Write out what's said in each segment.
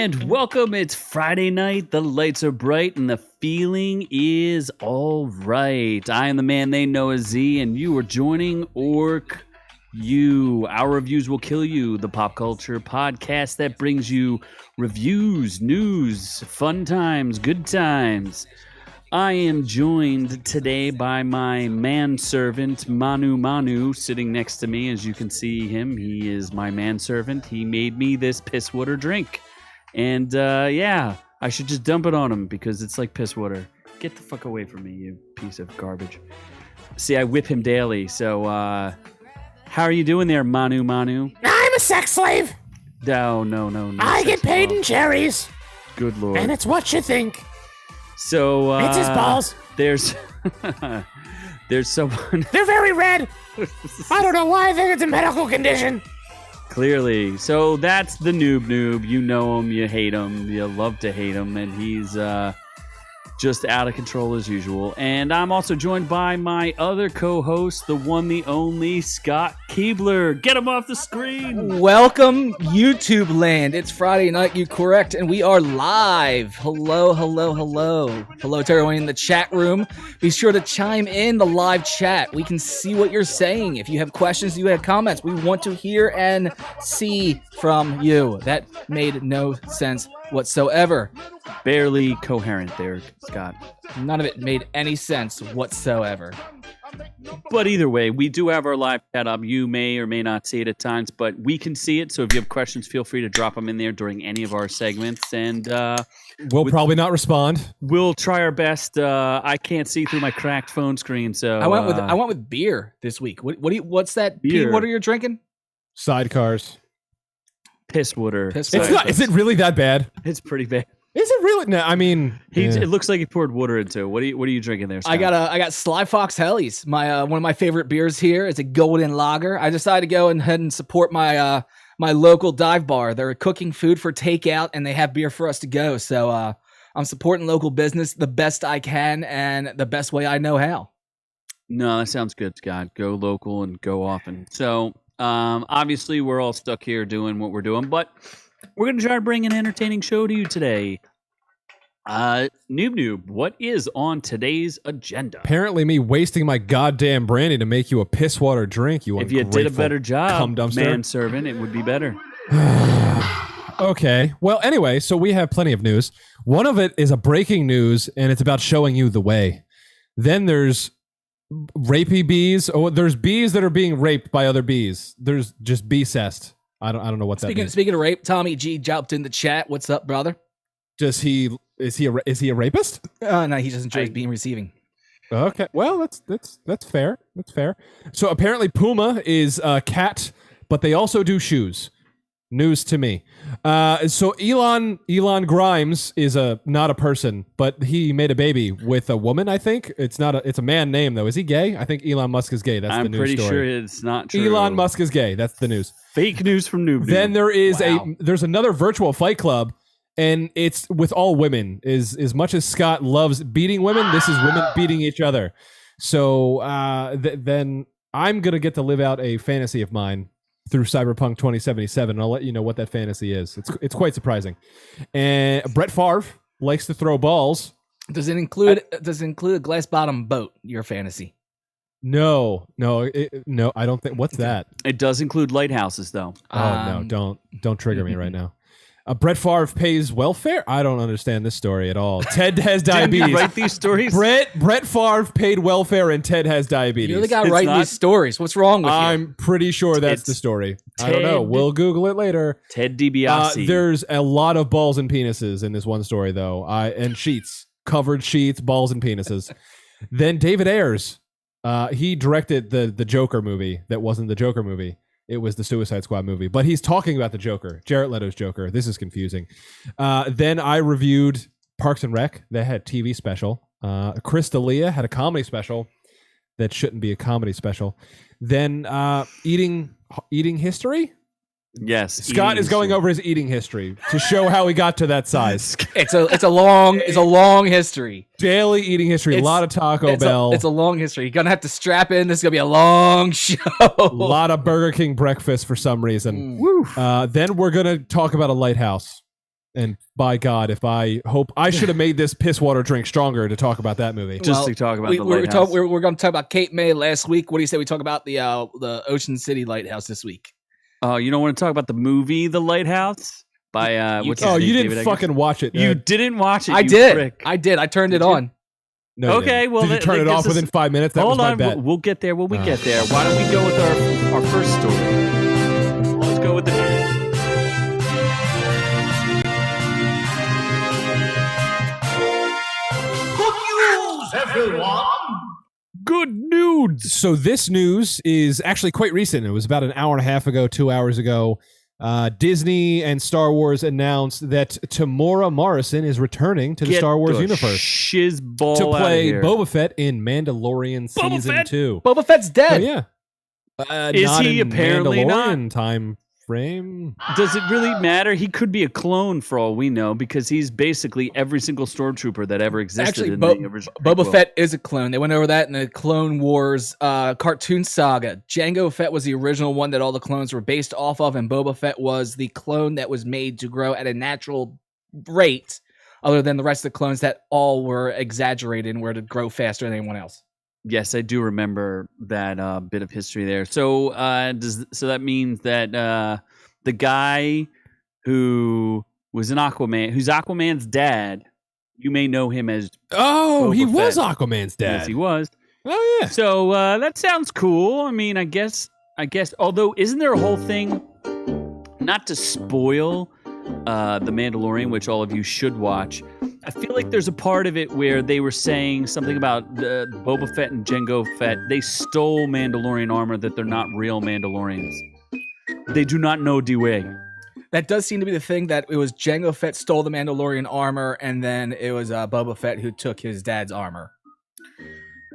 And welcome. It's Friday night. The lights are bright and the feeling is all right. I am the man they know as Z, and you are joining OrkU. Our reviews will kill you. The pop culture podcast that brings you reviews, news, fun times, good times. I am joined today by my manservant, Manu, sitting next to me. As you can see him, he is my manservant. He made me this piss water drink. And, yeah, I should just dump it on him because it's like piss water. Get the fuck away from me, you piece of garbage. See, I whip him daily, so, how are you doing there, Manu? I'm a sex slave. No. I get paid in cherries. Good lord. And it's what you think. So, It's his balls. There's someone... They're very red. I don't know why. I think it's a medical condition. Clearly. So that's the noob. You know him, you hate him, you love to hate him, and he's just out of control as usual. And I'm also joined by my other co-host, the one, the only, Scott Keebler. Get him off the screen! Welcome, YouTube land. It's Friday night, you correct, and we are live. Hello. Hello to everyone in the chat room. Be sure to chime in the live chat. We can see what you're saying. If you have questions, you have comments, we want to hear and see from you. That made no sense whatsoever. Barely coherent there, Scott. None of it made any sense whatsoever. But either way, we do have our live chat up. You may or may not see it at times, but we can see it. So if you have questions, feel free to drop them in there during any of our segments. And we'll probably not respond. We'll try our best. I can't see through my cracked phone screen, so I went with beer this week. What's that beer? Pea water you're drinking? Sidecars. Piss water. It's not. Is it really that bad? It's pretty bad. Is it really? No, I mean, It looks like he poured water into it. What are you drinking there, Scott? I got Sly Fox Hellies. My one of my favorite beers here is a golden lager. I decided to go ahead and support my my local dive bar. They're cooking food for takeout and they have beer for us to go. So I'm supporting local business the best I can and the best way I know how. No, that sounds good, Scott. Go local and go often. So obviously we're all stuck here doing what we're doing, but we're going to try to bring an entertaining show to you today. Noob, what is on today's agenda? Apparently me wasting my goddamn brandy to make you a piss water drink, you If you did a better job, dumpster. manservant, it would be better. Okay. Well, anyway, so we have plenty of news. One of it is a breaking news, and it's about showing you the way. Then there's rapey bees. Oh, there's bees that are being raped by other bees. There's just bee-cest. I don't know what that means. Speaking of rape, Tommy G jumped in the chat. What's up, brother? Is he a rapist? No, he just enjoys being receiving. Okay, well that's fair. That's fair. So apparently Puma is a cat, but they also do shoes. News to me. So Elon Grimes is not a person, but he made a baby with a woman. I think it's a man name though. Is he gay? I think Elon Musk is gay. That's the news story. I'm pretty sure it's not true. Elon Musk is gay. That's the news. Fake news from Noob. Then there is there's another virtual fight club. And it's with all women. As much as Scott loves beating women, this is women beating each other. So then I'm going to get to live out a fantasy of mine through Cyberpunk 2077, and I'll let you know what that fantasy is. It's quite surprising. And Brett Favre likes to throw balls. Does it include a glass bottom boat, your fantasy? No, I don't think. What's that? It does include lighthouses, though. Oh, no, don't trigger me right now. Brett Favre pays welfare? I don't understand this story at all. Ted has diabetes. Didn't you write these stories? Brett Favre paid welfare and Ted has diabetes. You're the guy writing these stories. What's wrong with you? I'm pretty sure that's the story. I don't know. We'll Google it later. Ted DiBiase. There's a lot of balls and penises in this one story, though. And sheets. Covered sheets, balls and penises. Then David Ayers. He directed the Joker movie that wasn't the Joker movie. It was the Suicide Squad movie, but he's talking about the Joker, Jared Leto's Joker. This is confusing. Then I reviewed Parks and Rec. They had a TV special. Chris D'Elia had a comedy special that shouldn't be a comedy special. Then eating history. Yes, Scott is going over his eating history to show how he got to that size. It's a long history. Daily eating history. A lot of Taco Bell. It's a long history. You're gonna have to strap in. This is gonna be a long show. A lot of Burger King breakfast for some reason. Then we're gonna talk about a lighthouse. And by God, if I should have made this piss water drink stronger to talk about that movie. Just to talk about the Lighthouse. We're going to talk about Cape May last week. What do you say we talk about the Ocean City Lighthouse this week? Oh, you don't want to talk about the movie The Lighthouse? By what's his name, you didn't David fucking watch it. You didn't watch it. I you did. Prick. I did. I turned it on. No, Okay, well, did you turn it off within 5 minutes? That hold was my on, bet. we'll get there when we get there. Why don't we go with our first story? Let's go with the news. Good news. So this news is actually quite recent. It was about an hour and a half ago, 2 hours ago. Disney and Star Wars announced that Tamora Morrison is returning to the Star Wars universe Shizball to play out Boba Fett in Mandalorian Season 2. Boba Fett's dead. Oh, yeah. Is not he in apparently Mandalorian not? time frame? Does it really matter? He could be a clone for all we know because he's basically every single stormtrooper that ever existed. Actually, in the original Boba prequel. Fett is a clone. They went over that in the Clone Wars cartoon saga. Jango Fett was the original one that all the clones were based off of, and Boba Fett was the clone that was made to grow at a natural rate, other than the rest of the clones that all were exaggerated and were to grow faster than anyone else. Yes, I do remember that bit of history there. So, so that means that the guy who was an Aquaman, who's Aquaman's dad, you may know him as Oh, Boba he was Fett. Aquaman's dad. Yes, he was. Oh, yeah. So that sounds cool. I mean, I guess. Although, isn't there a whole thing? Not to spoil The Mandalorian, which all of you should watch. I feel like there's a part of it where they were saying something about Boba Fett and Jango Fett. They stole Mandalorian armor, that they're not real Mandalorians. They do not know Dwayne. That does seem to be the thing, that it was Jango Fett stole the Mandalorian armor, and then it was Boba Fett who took his dad's armor.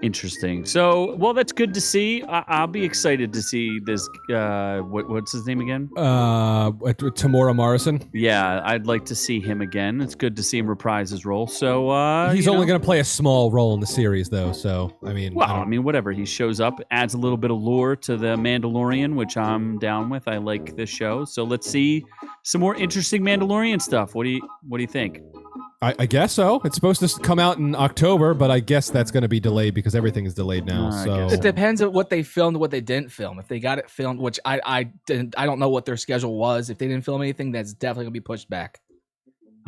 Interesting. So, well, that's good to see. I'll be excited to see this. What's his name again? Tamora Morrison. Yeah, I'd like to see him again. It's good to see him reprise his role. So He's only going to play a small role in the series, though. So, I mean, whatever. He shows up, adds a little bit of lore to the Mandalorian, which I'm down with. I like this show. So let's see some more interesting Mandalorian stuff. What do you think? I guess so. It's supposed to come out in October, but I guess that's going to be delayed because everything is delayed now. So It depends on what they filmed, what they didn't film. If they got it filmed, which I don't know what their schedule was. If they didn't film anything, that's definitely gonna be pushed back.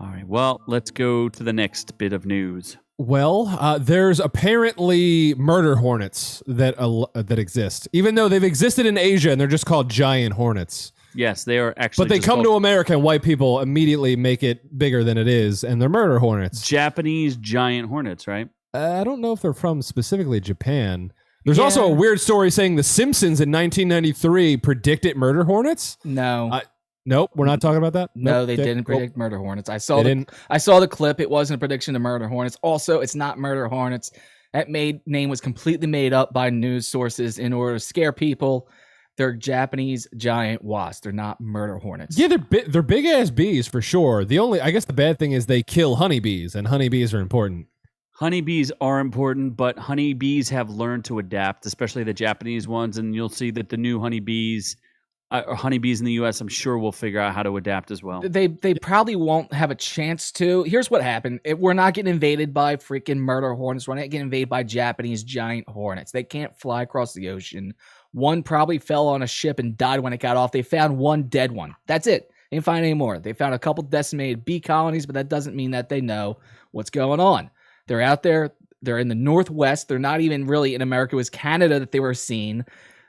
All right. Well, let's go to the next bit of news. Well, there's apparently murder hornets that exist, even though they've existed in Asia and they're just called giant hornets. Yes, they are actually. But they come to America and white people immediately make it bigger than it is, and they're murder hornets. Japanese giant hornets, right? I don't know if they're from specifically Japan. There's also a weird story saying The Simpsons in 1993 predicted murder hornets. No. Nope, we're not talking about that. No, Nope, they didn't predict murder hornets. I saw the clip. It wasn't a prediction of murder hornets. Also, it's not murder hornets. That name was completely made up by news sources in order to scare people. They're Japanese giant wasps. They're not murder hornets. Yeah, they're big ass bees for sure. I guess the bad thing is they kill honeybees, and honeybees are important. Honeybees are important, but honeybees have learned to adapt, especially the Japanese ones, and you'll see that the new honeybees in the U.S., I'm sure will figure out how to adapt as well. They probably won't have a chance to. Here's what happened. We're not getting invaded by freaking murder hornets. We're not getting invaded by Japanese giant hornets. They can't fly across the ocean. One probably fell on a ship and died when it got off. They found one dead one. That's it. They didn't find any more. They found a couple decimated bee colonies, but that doesn't mean that they know what's going on. They're out there. They're in the Northwest. They're not even really in America. It was Canada that they were seen.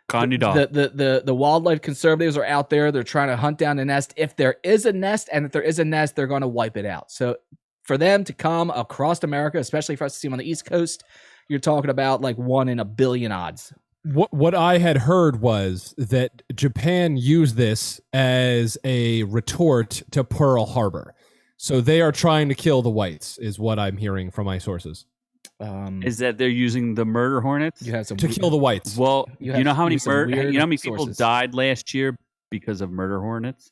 The wildlife conservatives are out there. They're trying to hunt down the nest. If there is a nest, and if there is a nest, they're going to wipe it out. So for them to come across America, especially for us to see them on the East Coast, you're talking about like 1 in a billion odds. What I had heard was that Japan used this as a retort to Pearl Harbor. So they are trying to kill the whites, is what I'm hearing from my sources. Is that they're using the murder hornets to kill the whites? Well, you know how many people sources. died last year because of murder hornets?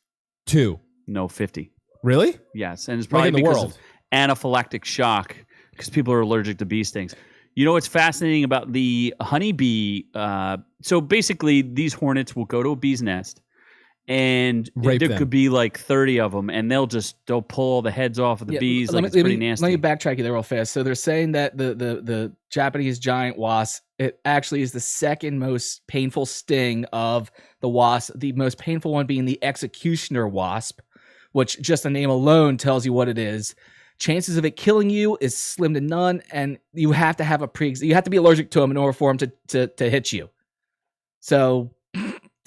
2. No, 50. Really? Yes, and it's probably because of anaphylactic shock because people are allergic to bee stings. You know what's fascinating about the honeybee? So basically, these hornets will go to a bee's nest, and Rape there them. could be like 30 of them, and they'll pull all the heads off of the bees. Like, it's pretty nasty. Let me backtrack you there real fast. So they're saying that the Japanese giant wasp, it actually is the second most painful sting of the wasp. The most painful one being the executioner wasp, which just the name alone tells you what it is. Chances of it killing you is slim to none, and you have to have you have to be allergic to them in order for them to hit you. So,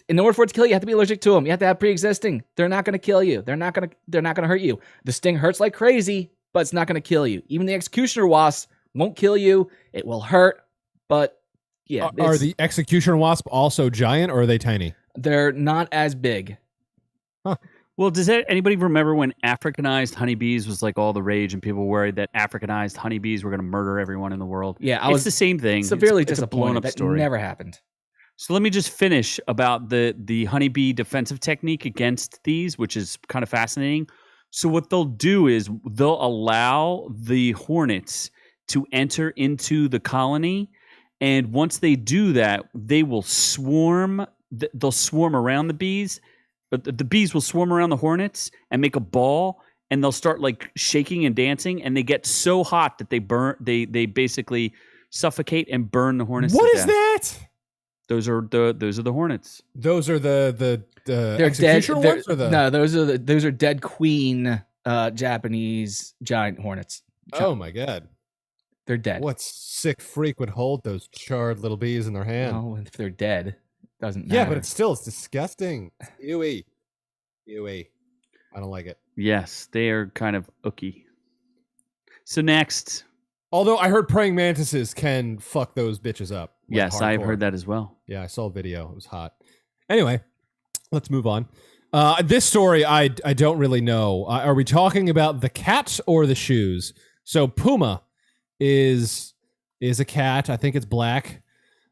in order for it to kill you, you have to be allergic to them. You have to have pre-existing. They're not going to kill you. They're not going to hurt you. The sting hurts like crazy, but it's not going to kill you. Even the executioner wasp won't kill you. It will hurt, but yeah. Are the executioner wasp also giant, or are they tiny? They're not as big. Huh. Well, does anybody remember when Africanized honeybees was like all the rage, and people were worried that Africanized honeybees were going to murder everyone in the world? Yeah, it's the same thing. Severely it's a disappointed. blown up That story. never happened. So let me just finish about the honeybee defensive technique against these, which is kind of fascinating. So what they'll do is they'll allow the hornets to enter into the colony, and once they do that, they will swarm. They'll swarm around the bees. But the bees will swarm around the hornets and make a ball, and they'll start like shaking and dancing, and they get so hot that they burn. They basically suffocate and burn the hornets. What to is death. that? Those are the hornets. Those are the They're executioner dead. ones, or the No, those are dead queen Japanese giant hornets. Oh my god! They're dead. What sick freak would hold those charred little bees in their hand? Oh, if they're dead, doesn't matter. Yeah, but it's disgusting. It's ewy. I don't like it. Yes, they are kind of ooky. So next, Although I heard praying mantises can fuck those bitches up. Like yes, I've hardcore. heard that as well. Yeah, I saw a video. It was hot. Anyway, let's move on. This story, I don't really know. Are we talking about the cat or the shoes? So Puma is a cat. I think it's black,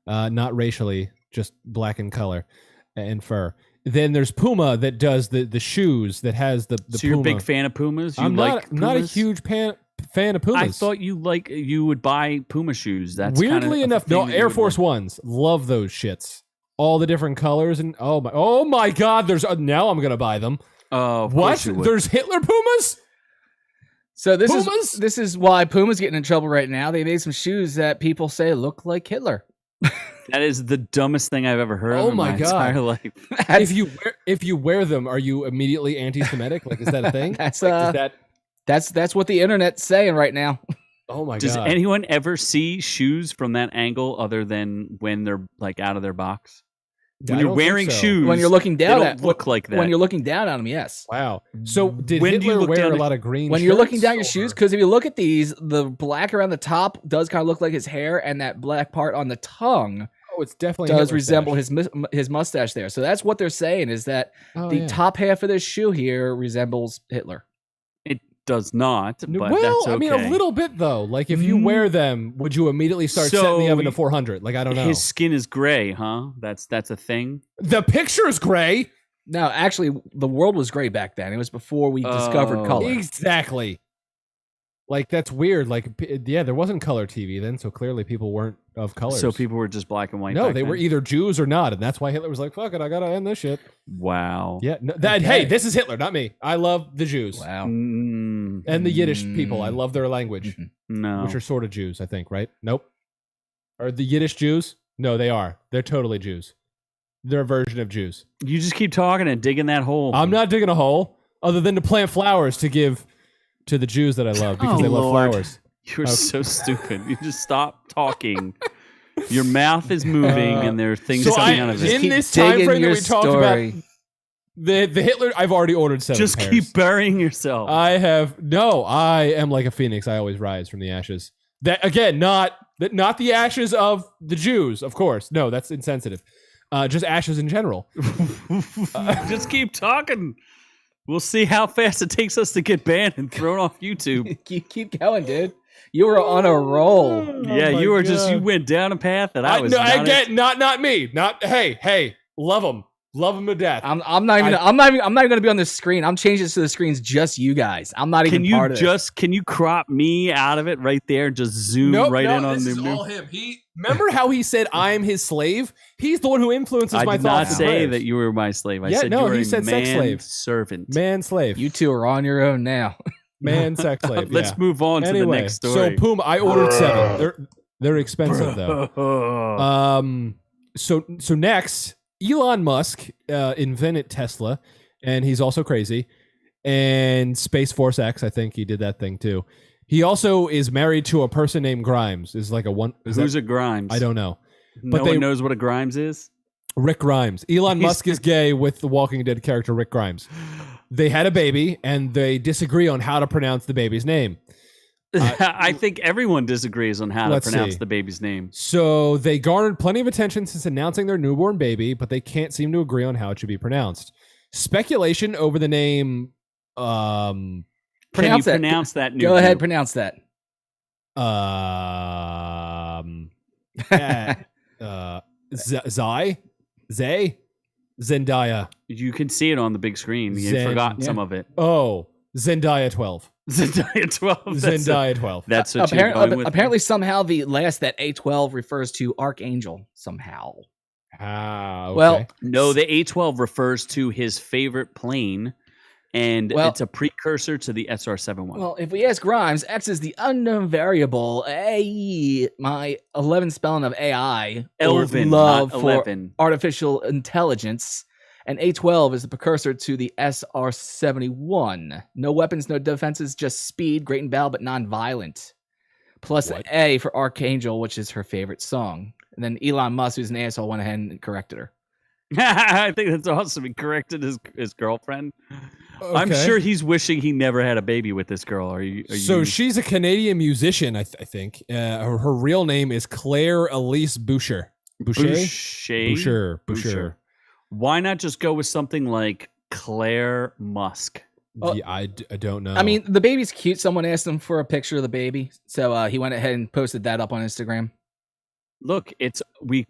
not racially, just black in color and fur. Then there's Puma that does the shoes that has the So Puma. you're a big fan of Pumas? You I'm like not a Pumas? huge fan of Pumas. I thought you would buy Puma shoes. That's weirdly kind of enough, no, Air Force Ones. Love those shits. All the different colors and oh my god, there's now I'm gonna buy them. Oh, of What? course you would. There's Hitler Pumas? So Pumas? this is why Puma's getting in trouble right now. They made some shoes that people say look like Hitler. That is the dumbest thing I've ever heard Oh in my my God. entire life. If you wear them, are you immediately anti-Semitic? Like, is that a thing? That's Like, is that? that's what the internet's saying right now. Oh my Does god! anyone ever see shoes from that angle other than when they're like out of their box? I When you're don't think wearing so. shoes, When you're looking they down don't at look like that. when you're looking down on them, yes. Wow. So did When do you Hitler look wear down a at- lot of green? When you're looking down your shirts, shoes, or- because if you look at these, the black around the top does kind of look like his hair, and that black part on the tongue oh, it's definitely does Hitler resemble stash. his mustache there. So that's what they're saying, is that Oh, the yeah. top half of this shoe here resembles Hitler. It does not, but Well, that's okay. I mean, a little bit though. Like, if you wear them, would you immediately start setting the So oven to 400? Like, I don't know. His skin is gray, huh? That's a thing. The picture's gray. No, actually, the world was gray back then. It was before we discovered Oh. color. Exactly. Like, that's weird. Like, yeah, there wasn't color TV then, so clearly people weren't of colors. So people were just black and white. no, back they were then? either Jews or not, and that's why Hitler was like, "Fuck it, I gotta end this shit." Wow. Yeah. No, Okay. Hey, this is Hitler, not me. I love the Jews Wow. Mm, and the Yiddish people. I love their language, no. which are sort of Jews, I think. Right? Nope. Are the Yiddish Jews? No, they are. They're totally Jews. They're a version of Jews. You just keep talking and digging that hole. I'm not digging a hole, other than to plant flowers to give to the Jews that I love because Oh, they love Lord. flowers. You're so stupid. You just stop talking. Your mouth is moving, and there are things so coming I- out of it. in Keep this time digging frame that your we talked about, story. the Hitler, I've already ordered 7 Just pairs. keep burying yourself. I am like a phoenix. I always rise from the ashes. That again, not the ashes of the Jews, of course. No, that's insensitive. Just ashes in general. Just keep talking. We'll see how fast it takes us to get banned and thrown off YouTube. keep going, dude. You were on a roll. Yeah, my you were just God. you went down a path that I was. No, not again, not me. Not hey, love them. Love him to death. I'm not even going to be on the screen. I'm changing this to the screen's just you guys. I'm not even part of this. Can you crop me out of it right there and just zoom in on this the is movie? all him. Remember how he said I'm his slave? He's the one who influences my thoughts. I did not say that you were my slave. I said you were he said sex slave. Servant. Man slave. You two are on your own now. Man sex slave. Let's move on to the next story. So Puma, I ordered 7. They're expensive though. So next, Elon Musk invented Tesla, and he's also crazy. And Space Force X, I think he did that thing too. He also is married to a person named Grimes. Is like a one. Who's a Grimes? I don't know. But no one knows what a Grimes is. Rick Grimes. Elon Musk is gay with the Walking Dead character Rick Grimes. They had a baby, and they disagree on how to pronounce the baby's name. I think everyone disagrees on how to pronounce the baby's name. So they garnered plenty of attention since announcing their newborn baby, but they can't seem to agree on how it should be pronounced. Speculation over the name. Can you pronounce that? Go ahead, pronounce that. Zendaya. You can see it on the big screen. You forgot some of it. Oh, Zendaya 12. Zendaya 12. Zendaya 12. That's what you're going with. Apparently, somehow that A12 refers to Archangel somehow. Okay. Well, no, the A12 refers to his favorite plane, and it's a precursor to the SR-71. Well, if we ask Grimes, X is the unknown variable. My 11 spelling of AI, Elvin, love not for 11. artificial intelligence. And A12 is the precursor to the SR-71. No weapons, no defenses, just speed, great and battle, but non-violent. Plus A for Archangel, which is her favorite song. And then Elon Musk, who's an asshole, went ahead and corrected her. I think that's awesome. He corrected his girlfriend. Okay. I'm sure he's wishing he never had a baby with this girl. Are you? So she's a Canadian musician, I think. Her real name is Claire Elise Boucher. Boucher. Why not just go with something like Claire Musk? Yeah, I don't know. I mean, the baby's cute. Someone asked him for a picture of the baby, so he went ahead and posted that up on Instagram. Look, it's we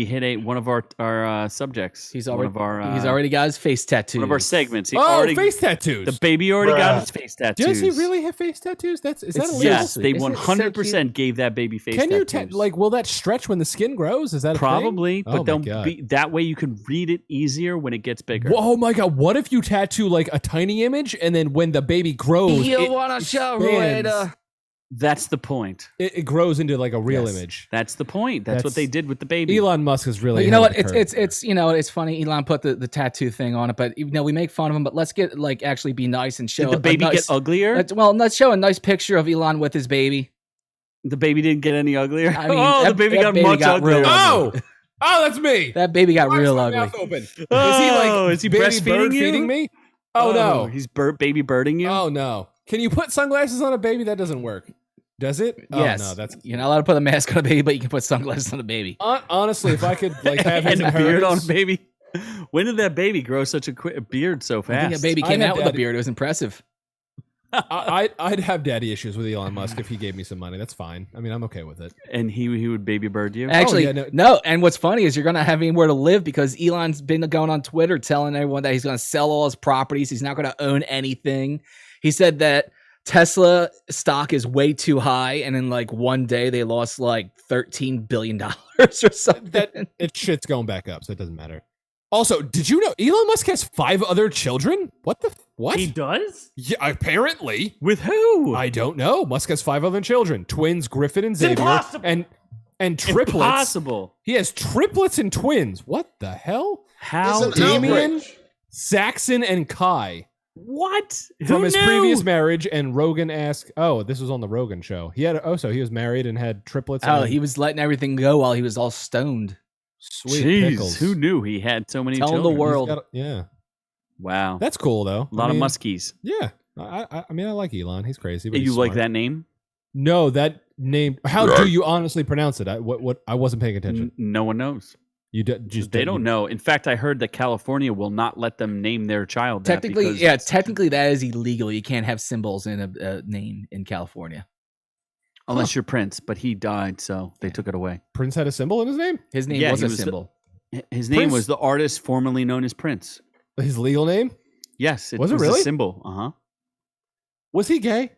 hit one of our subjects. He's already got his face tattooed. One of our segments. Face tattoos. The baby already got his face tattoos. Does he really have face tattoos? Is that illegal? Yes, they 100% gave that baby face tattoos. Can you will that stretch when the skin grows? Is that a probably? Thing? But that way you can read it easier when it gets bigger. Oh my god! What if you tattoo like a tiny image, and then when the baby grows, you want to show later? That's the point. It grows into like a real image. That's the point. That's what they did with the baby. Elon Musk is really. You know what? It's funny. Elon put the tattoo thing on it, but we make fun of him. But let's get actually be nice and show. Did the baby get uglier? Let's show a nice picture of Elon with his baby. The baby didn't get any uglier. I mean, the baby got much uglier. Oh, that's me. That baby got real ugly. Mouth open. Is he breastfeeding you? Feeding me? Oh no, he's baby birding you. Oh no. Can you put sunglasses on a baby? That doesn't work. Does it? Yes. Oh, no, you're not allowed to put a mask on a baby, but you can put sunglasses on a baby. Honestly, if I could have his and a beard on a baby. When did that baby grow such a beard so fast? I think a baby came out with a beard. It was impressive. I'd have daddy issues with Elon Musk if he gave me some money. That's fine. I mean, I'm okay with it. And he would baby bird you? Actually, no. And what's funny is you're going to have anywhere to live because Elon's been going on Twitter telling everyone that he's going to sell all his properties. He's not going to own anything. He said that Tesla stock is way too high, and in one day they lost $13 billion or something. Shit's going back up, so it doesn't matter. Also, did you know Elon Musk has 5 other children? What? He does? Yeah, apparently. With who? I don't know. Musk has 5 other children: twins Griffin and Xavier, impossible. and triplets. Impossible. He has triplets and twins. What the hell? How? Damien, Saxon, and Kai. What? From his previous marriage, and Rogan asked, this was on the Rogan show. He was married and had triplets. He was letting everything go while he was all stoned. Sweet pickles. Who knew he had so many children? Tell the world. Yeah. Wow. That's cool, though. A lot of muskies. Yeah. I mean, I like Elon. He's crazy. But you like that name? No, that name. How do you honestly pronounce it? I wasn't paying attention. No one knows. They don't know. In fact, I heard that California will not let them name their child. Technically, technically that is illegal. You can't have symbols in a name in California. Unless you're Prince, but he died, so they took it away. Prince had a symbol in his name? His name was a symbol. His name Prince? was the artist formerly known as Prince. His legal name? Yes, Was it really? a symbol. Was he gay?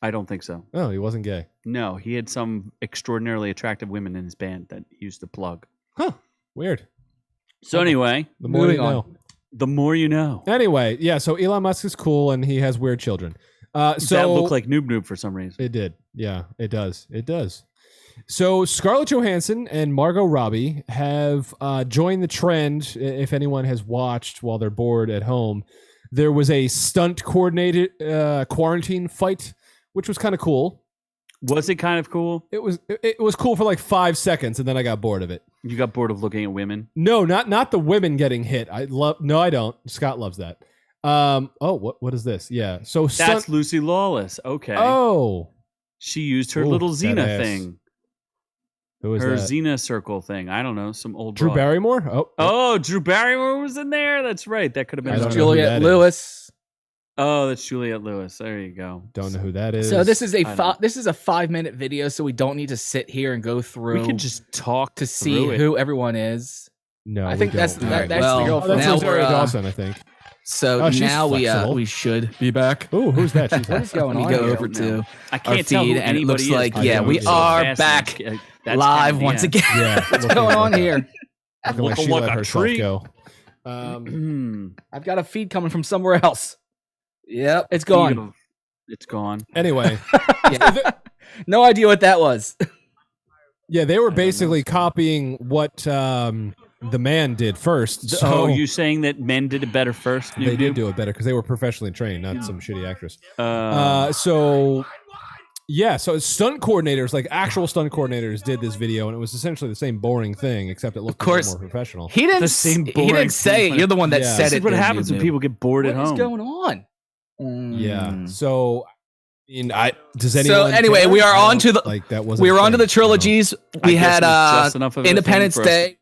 I don't think so. Oh, he wasn't gay. No, he had some extraordinarily attractive women in his band that he used to plug. Huh. Weird. So anyway, The more you know. the more you know. Anyway, yeah, so Elon Musk is cool and he has weird children. So that looked like Noob Noob for some reason. It did. Yeah, it does. It does. So Scarlett Johansson and Margot Robbie have joined the trend. If anyone has watched while they're bored at home, there was a stunt coordinated quarantine fight, which was kind of cool. Was it kind of cool? It was cool for like 5 seconds, and then I got bored of it. You got bored of looking at women? No, not the women getting hit. I don't. Scott loves that. What is this? Yeah. So That's Lucy Lawless. Okay. Oh. She used her Ooh, little that Xena ass. thing. Who was Her that? Xena circle thing. I don't know. Some old Drew broad. Barrymore? Oh, Drew Barrymore was in there. That's right. That could have I been don't know who Juliette that Lewis. Oh, that's Juliette Lewis. There you go. Don't know who that is. So this is I don't- this is a 5-minute video, so we don't need to sit here and go through We could just talk to see through it. who everyone is. No, I we think that's don't. that's well, the girl Oh, from that's now Rosario we're, Dawson, I think. So Oh, she's now flexible. we should be back. Ooh, who's that? She's What is going Let on me go here? over to I our can't tell who feed, and it looks anybody is. like, I yeah, don't we either. are Fast back and- that's live kinda- once yeah. again. Yeah, What's going on here? Looking like she Look let a herself treat. go. I've got a feed coming from somewhere else. Yep. It's gone. Beautiful. It's gone. Anyway, No idea what that was. yeah, they were know. basically copying what the man did first. So Oh, you saying that men did it better first? they did do it better because they were professionally trained, not some shitty actress. Uh, So stunt coordinators, like actual stunt coordinators, did this video, and it was essentially the same boring thing, except it looked a course. little more professional. He didn't. The same He boring didn't say thing. it. You're the one that Yeah. said this it. is what didn't happens you, when Noob? people get bored What at is home. going on? Yeah. So, does anyone? So anyway, care? we are I on don't- to the. like that wasn't. We were a on to thing, the trilogies. I We guess had it was just enough of a thing Independence for us Day.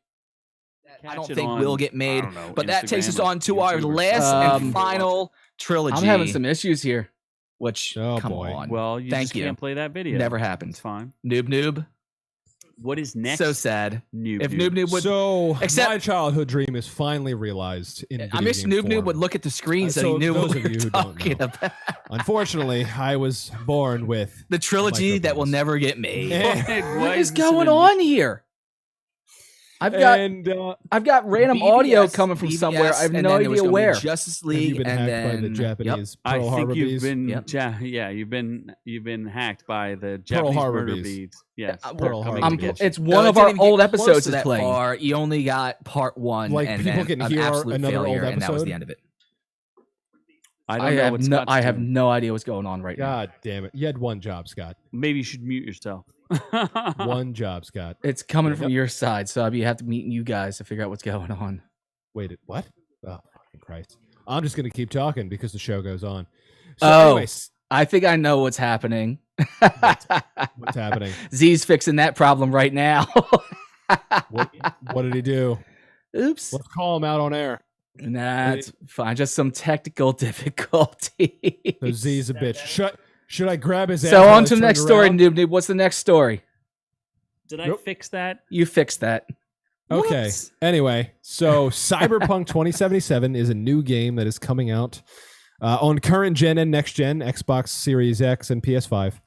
I don't catch it think on, will get made, I don't know, but that takes us Instagram or on to our YouTube or last something. and final trilogy. I'm having some issues here. Which, Oh, come boy. on. Well, you Thank just you. can't play that video. Never It's happened. fine. Noob. What is next? So sad. Noob. If Noob would, So Except- my childhood dream is finally realized in. I video wish game Noob form. would look at the screen so So he knew those what of we you were who don't talking know. about. Unfortunately, I was born with. The trilogy that will Micropenis. never get made. What is going on here? I've got random audio coming from somewhere. I have and no then there was idea gonna be where. Justice Have you League, been and hacked by the then Japanese I Pearl think Harbor you've bees? been, Yep. you've been hacked by the Pearl Japanese Harbor murder bees. beads. Yes, Pearl coming Harbor to bees. get you. It's one of our old episodes is that playing. far. You only got part one, Like, and people then can an hear absolute another old failure, and that was episode? the end of it. I don't know what Scott's I have doing. no idea what's going on right now. God damn it! You had one job, Scott. Maybe you should mute yourself. One job, Scott. It's coming Yep. from your side, so you have to meet you guys to figure out what's going on. Wait, what? Oh, fucking Christ! I'm just gonna keep talking because the show goes on. So, Oh. anyways, I think I know what's happening. what's happening? Z's fixing that problem right now. What did he do? Oops. Let's call him out on air. Nah, it's fine. Just some technical difficulty. So Z's a bitch. Should I grab his ass? So while on I to the turn next story, around? Noob Noob. What's the next story? Did I Nope. fix that? You fixed that. Okay. What? Anyway, so Cyberpunk 2077 is a new game that is coming out on current gen and next gen Xbox Series X and PS5,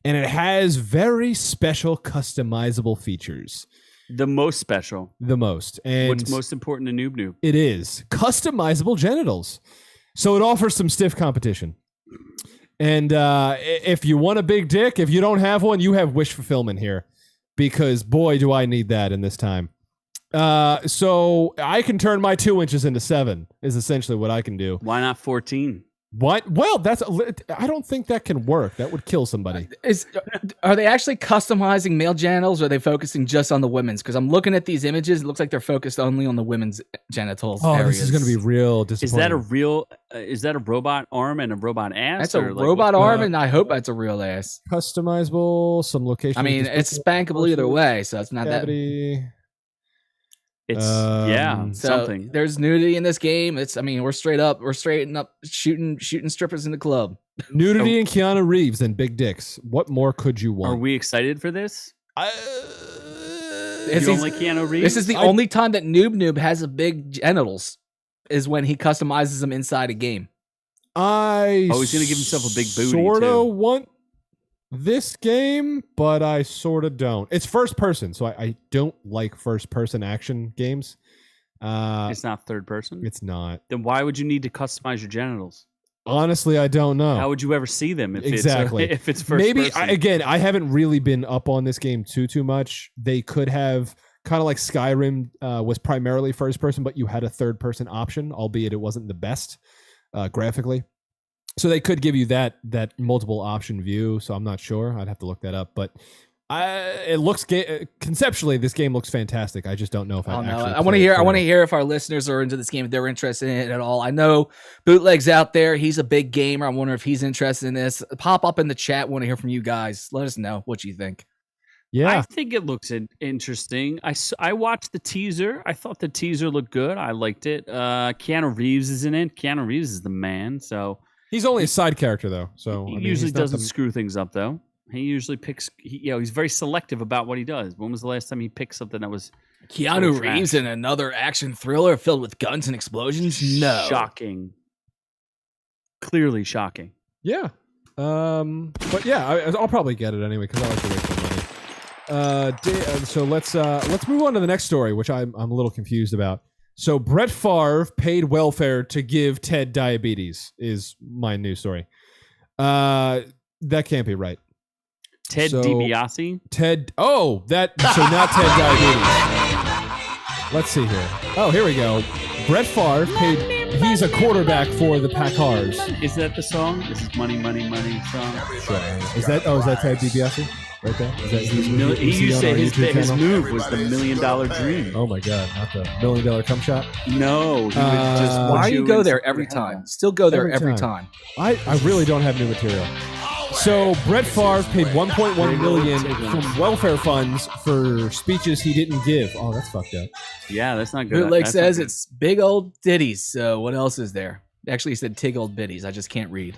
and it has very special customizable features. The most special. The most, and What's most important to Noob Noob? it is customizable genitals. So it offers some stiff competition. And if you want a big dick, if you don't have one, you have wish fulfillment here, because boy, do I need that in this time. So I can turn my 2 inches into 7 is essentially what I can do. Why not 14? What? Well, I don't think that can work. That would kill somebody. Are they actually customizing male genitals, or are they focusing just on the women's? Because I'm looking at these images, it looks like they're focused only on the women's genitals. Oh, areas. this is going to be real disappointing. Is that a real? Is that a robot arm and a robot ass? That's a or, like, robot what's- arm, and I hope that's a real ass. customizable? Some location. I mean, it's spankable either way, so it's not that. cavity. It's yeah, So something. there's nudity in this game. We're straight up shooting strippers in the club. Nudity and Keanu Reeves and big dicks. What more could you want? Are we excited for this? This You is, don't like Keanu Reeves? this is the only time that Noob has a big genitals, is when he customizes them inside a game. I Oh, he's gonna give himself a big booty, Sorta too. want this game, but I sorta don't. It's first person, so I don't like first person action games. It's not third person? It's not. Then why would you need to customize your genitals? Honestly, I don't know. How would you ever see them if Exactly. if it's first Maybe person? again, I haven't really been up on this game too much. They could have kind of like Skyrim was primarily first person, but you had a third person option, albeit it wasn't the best graphically. So they could give you that multiple option view. So I'm not sure. I'd have to look that up, but it looks conceptually this game looks fantastic. I just don't know if I I want to hear. I want to hear if our listeners are into this game, if they're interested in it at all. I know Bootleg's out there. He's a big gamer. I wonder if he's interested in this. Pop up in the chat. Want to hear from you guys. Let us know what you think. Yeah, I think it looks interesting. I watched the teaser. I thought the teaser looked good. I liked it. Keanu Reeves is in it. Keanu Reeves is the man. So he's only a side character though. So he I mean, usually he's not doesn't screw things up though. He usually picks. He's very selective about what he does. When was the last time he picked something that was Keanu trash? Reeves in another action thriller filled with guns and explosions? No. shocking? Clearly shocking. Yeah. But yeah, I'll probably get it anyway because I like to waste my money. So let's move on to the next story, which I'm a little confused about. So Brett Favre paid welfare to give Ted diabetes is my news story. That can't be right. Ted So- DiBiase. Ted. Oh, so not Ted diabetes. Let's see here. Oh, here we go. Brett Favre paid. He's a quarterback for the Packers. Is that the song? This is Money, Money, Money song. Is that Ted DiBiase right there? Is that He used to say his move was the $1 Million Dream. Oh my god, not the $1 Million cum shot. No, he would just Why watch do you go and- there every time? Still go there Every every time. time. I really don't have new material. So Brett Favre paid $1.1 million from welfare funds for speeches he didn't give. Oh, that's fucked up. Yeah, that's not good. Bootleg That's not says good. it's big old ditties. So what else is there? Actually, he said tig old bitties. I just can't read.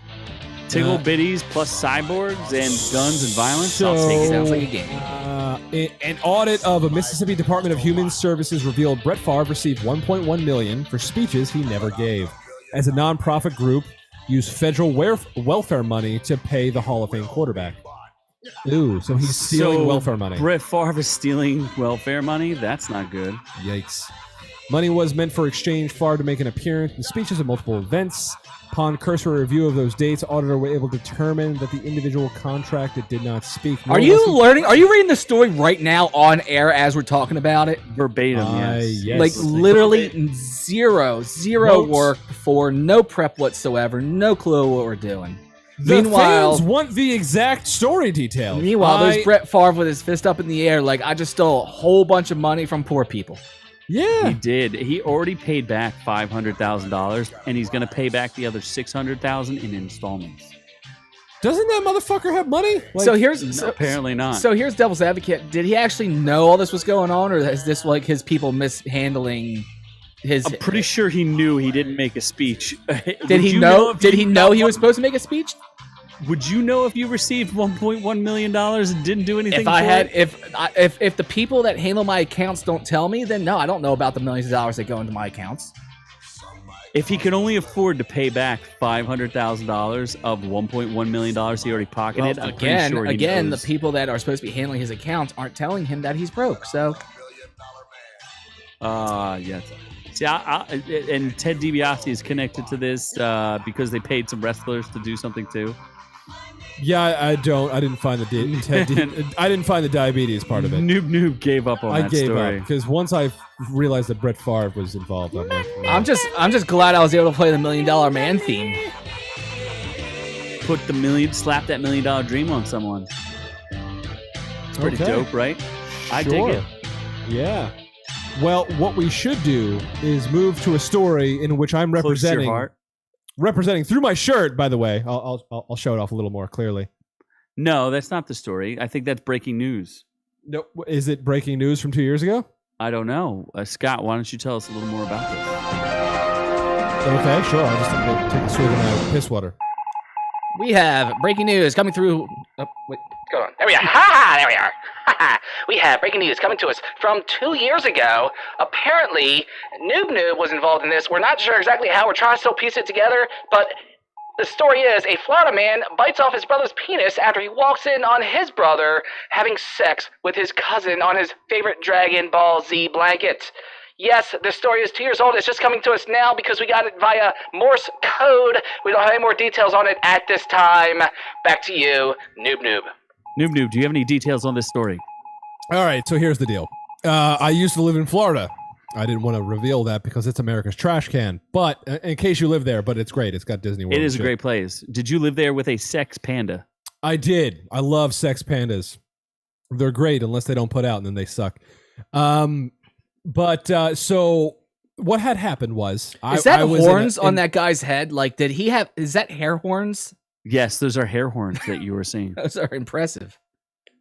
Tiggle bitties plus cyborgs and guns and violence. I'll So- take it. Sounds like a game. An audit of a Mississippi Department of Human Services revealed Brett Favre received $1.1 million for speeches he never gave. As a nonprofit group, used federal welfare money to pay the Hall of Fame quarterback. Ooh, so he's stealing So welfare money. Brett Favre is stealing welfare money. That's not good. Yikes. Money was meant for exchange Favre to make an appearance in speeches at multiple events. Upon cursory review of those dates, auditor were able to determine that the individual contracted did not speak. Are you learning? Are you reading the story right now on air as we're talking about it? Verbatim, yes. yes. Like literally zero Notes. work before, no prep whatsoever, no clue what we're doing. The Meanwhile- fans want the exact story detail. Meanwhile, there's Brett Favre with his fist up in the air, like I just stole a whole bunch of money from poor people. Yeah. He did. He already paid back $500,000, and he's going to pay back the other $600,000 in installments. Doesn't that motherfucker have money? So here's Apparently not. So here's devil's advocate. Did he actually know all this was going on, or is this like his people mishandling his? I'm pretty sure he knew he didn't make a speach. Did he know? Did he know he was supposed to make a speech? Would you know if you received $1.1 million and didn't do anything? If I for had, it? if the people that handle my accounts don't tell me, then no, I don't know about the millions of dollars that go into my accounts. If he could only afford to pay back $500,000 of $1.1 million he already pocketed, Well, I'm pretty sure he the knows. people that are supposed to be handling his accounts aren't telling him that he's broke. So Yes. See, and Ted DiBiase is connected to this because they paid some wrestlers to do something too. Yeah, I didn't find I didn't find the diabetes part of it. Noob gave up on I that gave story. up because once I realized that Brett Favre was involved, I'm like, I'm just glad I was able to play the $1 Million Man theme. Slap that $1 Million Dream on someone. It's pretty Okay. dope, right? I dig Sure. it. Yeah. Well, what we should do is move to a story in which I'm Close to your representing heart. through my shirt. By the way, I'll show it off a little more clearly. No, that's not the story. I think that's breaking news. No, is it breaking news from 2 years ago? I don't know. Scott, why don't you tell us a little more about this? Okay, sure. I'll just take a swig of my piss water. We have breaking news coming through. Oh, wait. What's going on? There we are. Ha! There we are. We have breaking news coming to us from 2 years ago. Apparently, Noob was involved in this. We're not sure exactly how. We're trying to still piece it together, but the story is a Florida man bites off his brother's penis after he walks in on his brother having sex with his cousin on his favorite Dragon Ball Z blanket. Yes, this story is 2 years old. It's just coming to us now because we got it via Morse code. We don't have any more details on it at this time. Back to you, Noob. Noob, do you have any details on this story? All right, so here's the deal. I used to live in Florida. I didn't want to reveal that because it's America's trash can. But in case you live there, but it's great. It's got Disney World. It is a great place. Did you live there with a sex panda? I did. I love sex pandas. They're great unless they don't put out and then they suck. So what had happened was... Is that horns on that guy's head? Like, did he have... Is that hair horns? Yes, those are hair horns that you were seeing. Those are impressive.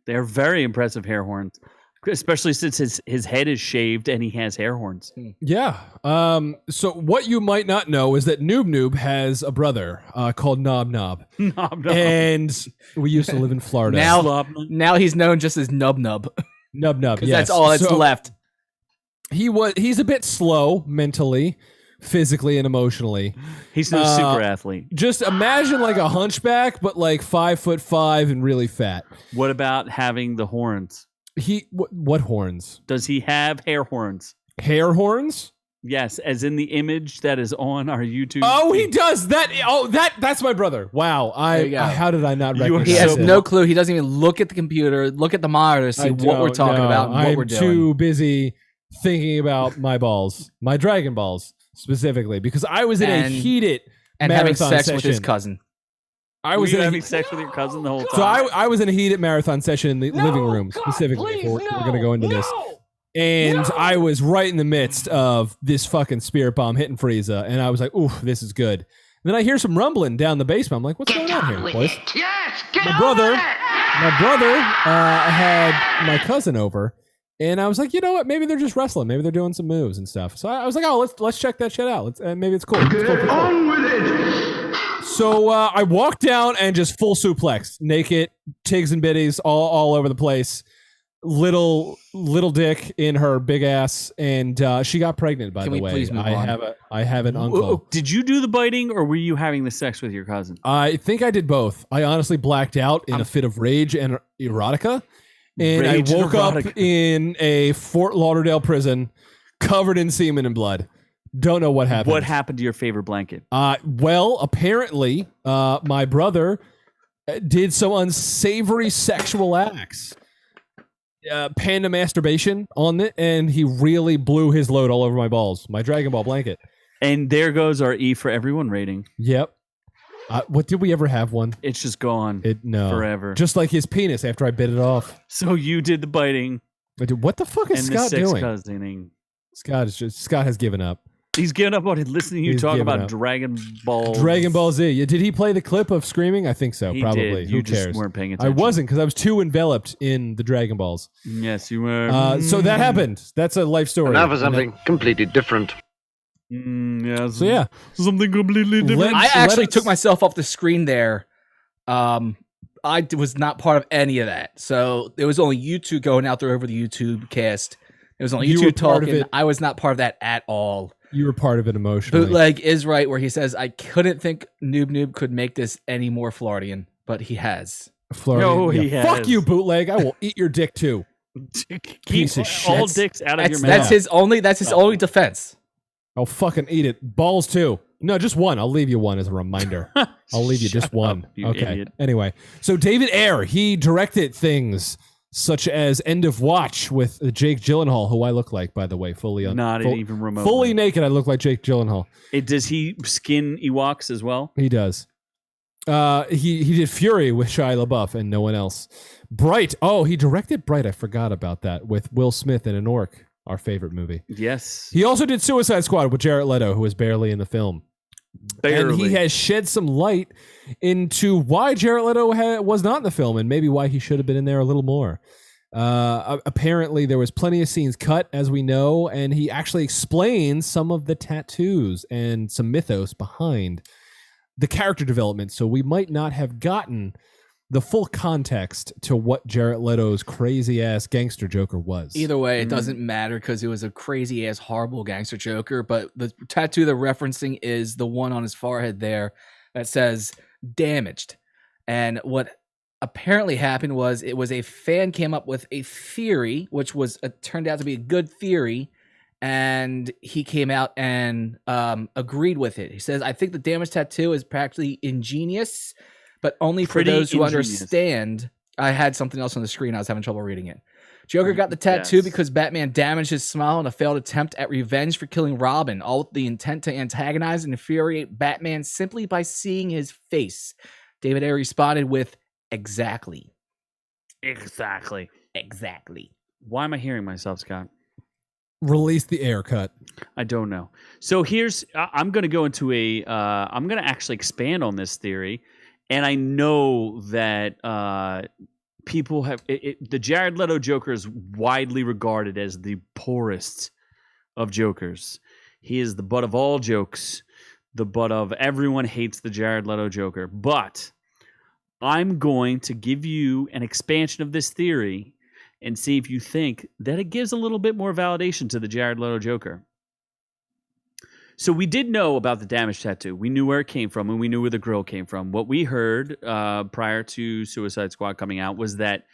They're very impressive hair horns. Especially since his head is shaved and he has hair horns. Yeah. So what you might not know is that Noob has a brother called Nob. Nob. And we used to live in Florida. Now he's known just as Nub. Nub, Because yes. that's all that's left. He's a bit slow mentally, physically, and emotionally. He's no super athlete. Just imagine like a hunchback, but like 5'5" and really fat. What about having the horns? What horns? Does he have hair horns? Hair horns? Yes, as in the image that is on our YouTube. Oh, he does that. Oh, that's my brother. Wow. How did I not recognize? He has no clue. He doesn't even look at the computer, look at the monitor, see what we're talking about, and what we're doing. I'm too busy thinking about my balls, my Dragon Balls specifically, because I was in a heated having sex session with his cousin. I was having sex with your cousin the whole time. So I was in a heated marathon session in the living room specifically. We're going to go into this. And I was right in the midst of this fucking spirit bomb hitting Frieza. And I was like, ooh, this is good. And then I hear some rumbling down the basement. I'm like, what's going on here, boys? Yes, My brother had my cousin over. And I was like, you know what? Maybe they're just wrestling. Maybe they're doing some moves and stuff. So I was like, oh, let's check that shit out. Maybe it's cool. Get on with it. So I walked down and just full suplex, naked, tigs and bitties all over the place. Little dick in her big ass, and she got pregnant. By the way, please move on? I have an uncle. Did you do the biting, or were you having the sex with your cousin? I think I did both. I honestly blacked out in a fit of rage and erotica. And I woke up in a Fort Lauderdale prison covered in semen and blood. Don't know what happened. What happened to your favorite blanket? Well, apparently, my brother did some unsavory sexual acts. Panda masturbation on it, and he really blew his load all over my balls. My Dragon Ball blanket. And there goes our E for everyone rating. Yep. What did we ever have one? It's just gone. No. Forever. Just like his penis after I bit it off. So you did the biting. What the fuck is Scott doing? Cousining. Scott has given up. He's given up on listening to you talk about Dragon Ball. Dragon Ball Z. Did he play the clip of screaming? I think so. He probably. Did. Who you cares? Just weren't paying attention. I wasn't because I was too enveloped in the Dragon Balls. Yes, you were. So that happened. That's a life story. Now for something completely different. Something completely different. I actually took myself off the screen there. I was not part of any of that. So it was only you two going out there over the YouTube cast. It was only you two talking. I was not part of that at all. You were part of it emotionally. Bootleg is right where he says, I couldn't think Noob could make this any more Floridian, but he has. Floridian. No, he has. Fuck you, Bootleg. I will eat your dick too. Piece of shit. All dicks out of your mouth. That's his only defense. I'll fucking eat it. Balls too. No, just one. I'll leave you one as a reminder. I'll leave you just one. You okay. idiot. Anyway, so David Ayer, he directed things such as End of Watch with Jake Gyllenhaal, who I look like, by the way, even remotely. Fully naked, I look like Jake Gyllenhaal. Does he skin Ewoks as well? He does. He did Fury with Shia LaBeouf and no one else. Bright. Oh, he directed Bright. I forgot about that with Will Smith and an orc, our favorite movie. Yes. He also did Suicide Squad with Jared Leto, who was barely in the film. Barely. And he has shed some light into why Jared Leto was not in the film and maybe why he should have been in there a little more. Apparently, there was plenty of scenes cut, as we know, and he actually explains some of the tattoos and some mythos behind the character development. So we might not have gotten the full context to what Jared Leto's crazy ass gangster Joker was. Either way, it doesn't matter because it was a crazy ass, horrible gangster Joker. But the tattoo they're referencing is the one on his forehead there that says "damaged." And what apparently happened was it was a fan came up with a theory, which was turned out to be a good theory. And he came out and agreed with it. He says, "I think the damaged tattoo is practically ingenious, but only for those who understand." I had something else on the screen. I was having trouble reading it. Joker got the tattoo because Batman damaged his smile in a failed attempt at revenge for killing Robin, all with the intent to antagonize and infuriate Batman simply by seeing his face. David Ayer responded with, "Exactly." Exactly. Why am I hearing myself, Scott? Release the air cut. I don't know. So I'm going to go into I'm going to actually expand on this theory. And I know that people have the Jared Leto Joker is widely regarded as the poorest of Jokers. He is the butt of all jokes, the butt of everyone hates the Jared Leto Joker. But I'm going to give you an expansion of this theory and see if you think that it gives a little bit more validation to the Jared Leto Joker. So we did know about the damage tattoo. We knew where it came from, and we knew where the grill came from. What we heard prior to Suicide Squad coming out was that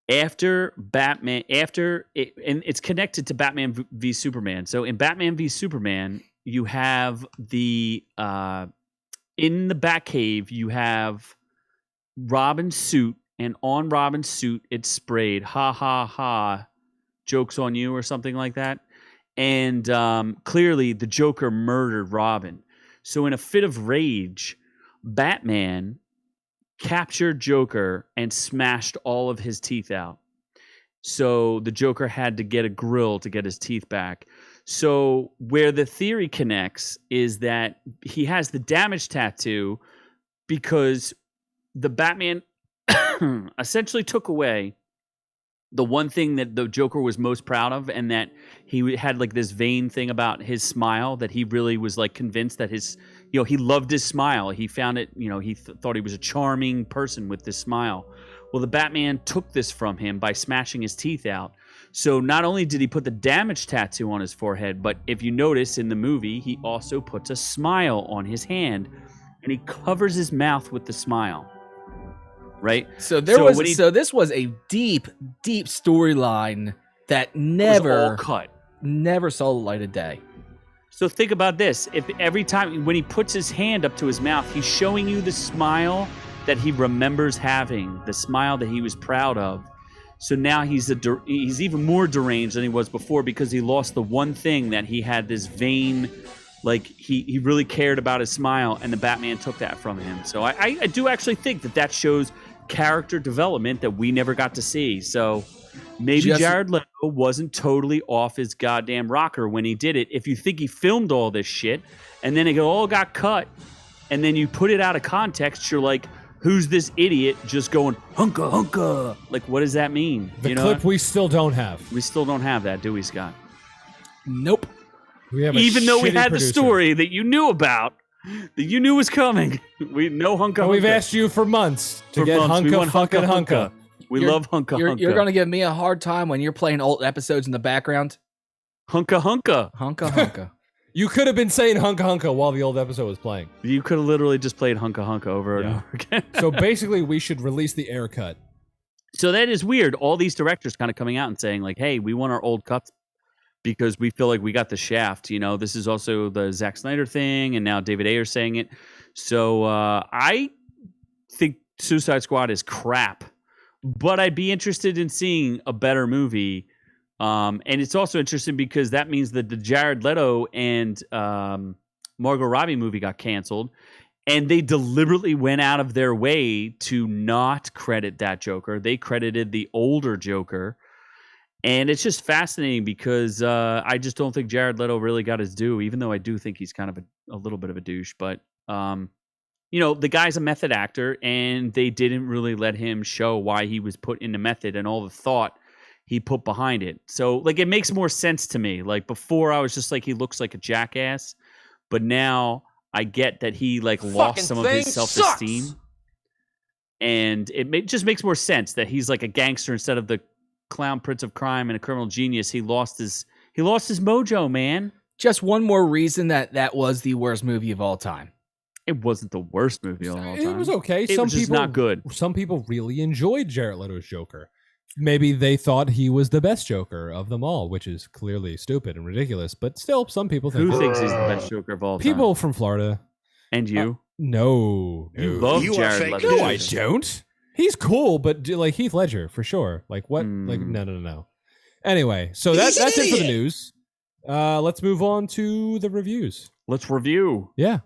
after Batman, and it's connected to Batman v Superman. So in Batman v Superman, you have in the Batcave, you have Robin's suit, and on Robin's suit, it's sprayed, "Ha ha ha, joke's on you," or something like that. And clearly, the Joker murdered Robin. So in a fit of rage, Batman captured Joker and smashed all of his teeth out. So the Joker had to get a grill to get his teeth back. So where the theory connects is that he has the damage tattoo because the Batman essentially took away the one thing that the Joker was most proud of, and that he had like this vain thing about his smile, that he really was like convinced that he loved his smile. He found it, he thought he was a charming person with this smile. Well, the Batman took this from him by smashing his teeth out. So not only did he put the damage tattoo on his forehead, but if you notice in the movie, he also puts a smile on his hand, and he covers his mouth with the smile. Right. So this was a deep storyline that never saw the light of day. So think about this. If every time when he puts his hand up to his mouth, he's showing you the smile that he remembers having, the smile that he was proud of. So now he's even more deranged than he was before because he lost the one thing that he had, this vain, like he really cared about his smile, and the Batman took that from him. So I do actually think that shows character development that we never got to see. So maybe Jared Leto wasn't totally off his goddamn rocker when he did it. If you think he filmed all this shit and then it all got cut and then you put it out of context, you're like, who's this idiot just going hunka hunka? Like, what does that mean? The clip we still don't have. We still don't have that, do we, Scott? Nope. We have even though we had producer. the story that you knew about, that you knew was coming. We know hunka hunka. We've asked you for months to get hunka fucking hunka. We love hunka hunka. You're going to give me a hard time when you're playing old episodes in the background. Hunka hunka. Hunka hunka. You could have been saying hunka hunka while the old episode was playing. You could have literally just played hunka hunka over and over again. So basically, we should release the air cut. So that is weird. All these directors kind of coming out and saying like, hey, we want our old cuts because we feel like we got the shaft. This is also the Zack Snyder thing, and now David Ayer saying it. So I think Suicide Squad is crap, but I'd be interested in seeing a better movie. And it's also interesting because that means that the Jared Leto and Margot Robbie movie got canceled, and they deliberately went out of their way to not credit that Joker. They credited the older Joker. And it's just fascinating because I just don't think Jared Leto really got his due, even though I do think he's kind of a little bit of a douche. But, the guy's a method actor, and they didn't really let him show why he was put into method and all the thought he put behind it. So, it makes more sense to me. Like, before, I was just like, he looks like a jackass. But now I get that he, lost some of his self-esteem. Sucks. and just makes more sense that he's like a gangster instead of the clown prince of crime and a criminal genius. He lost his mojo, man. Just one more reason that was the worst movie of all time. It wasn't the worst movie of all time. It was okay. It was just not good. Some people really enjoyed Jared Leto's Joker. Maybe they thought he was the best Joker of them all, which is clearly stupid and ridiculous. But still, some people think. Who thinks he's the best Joker of all time? People from Florida. And you? No. You love Jared Leto. No, I don't. He's cool, but like Heath Ledger for sure. Like what? Like no. Anyway, so that's it for the news. Let's move on to the reviews. Let's review. Yeah.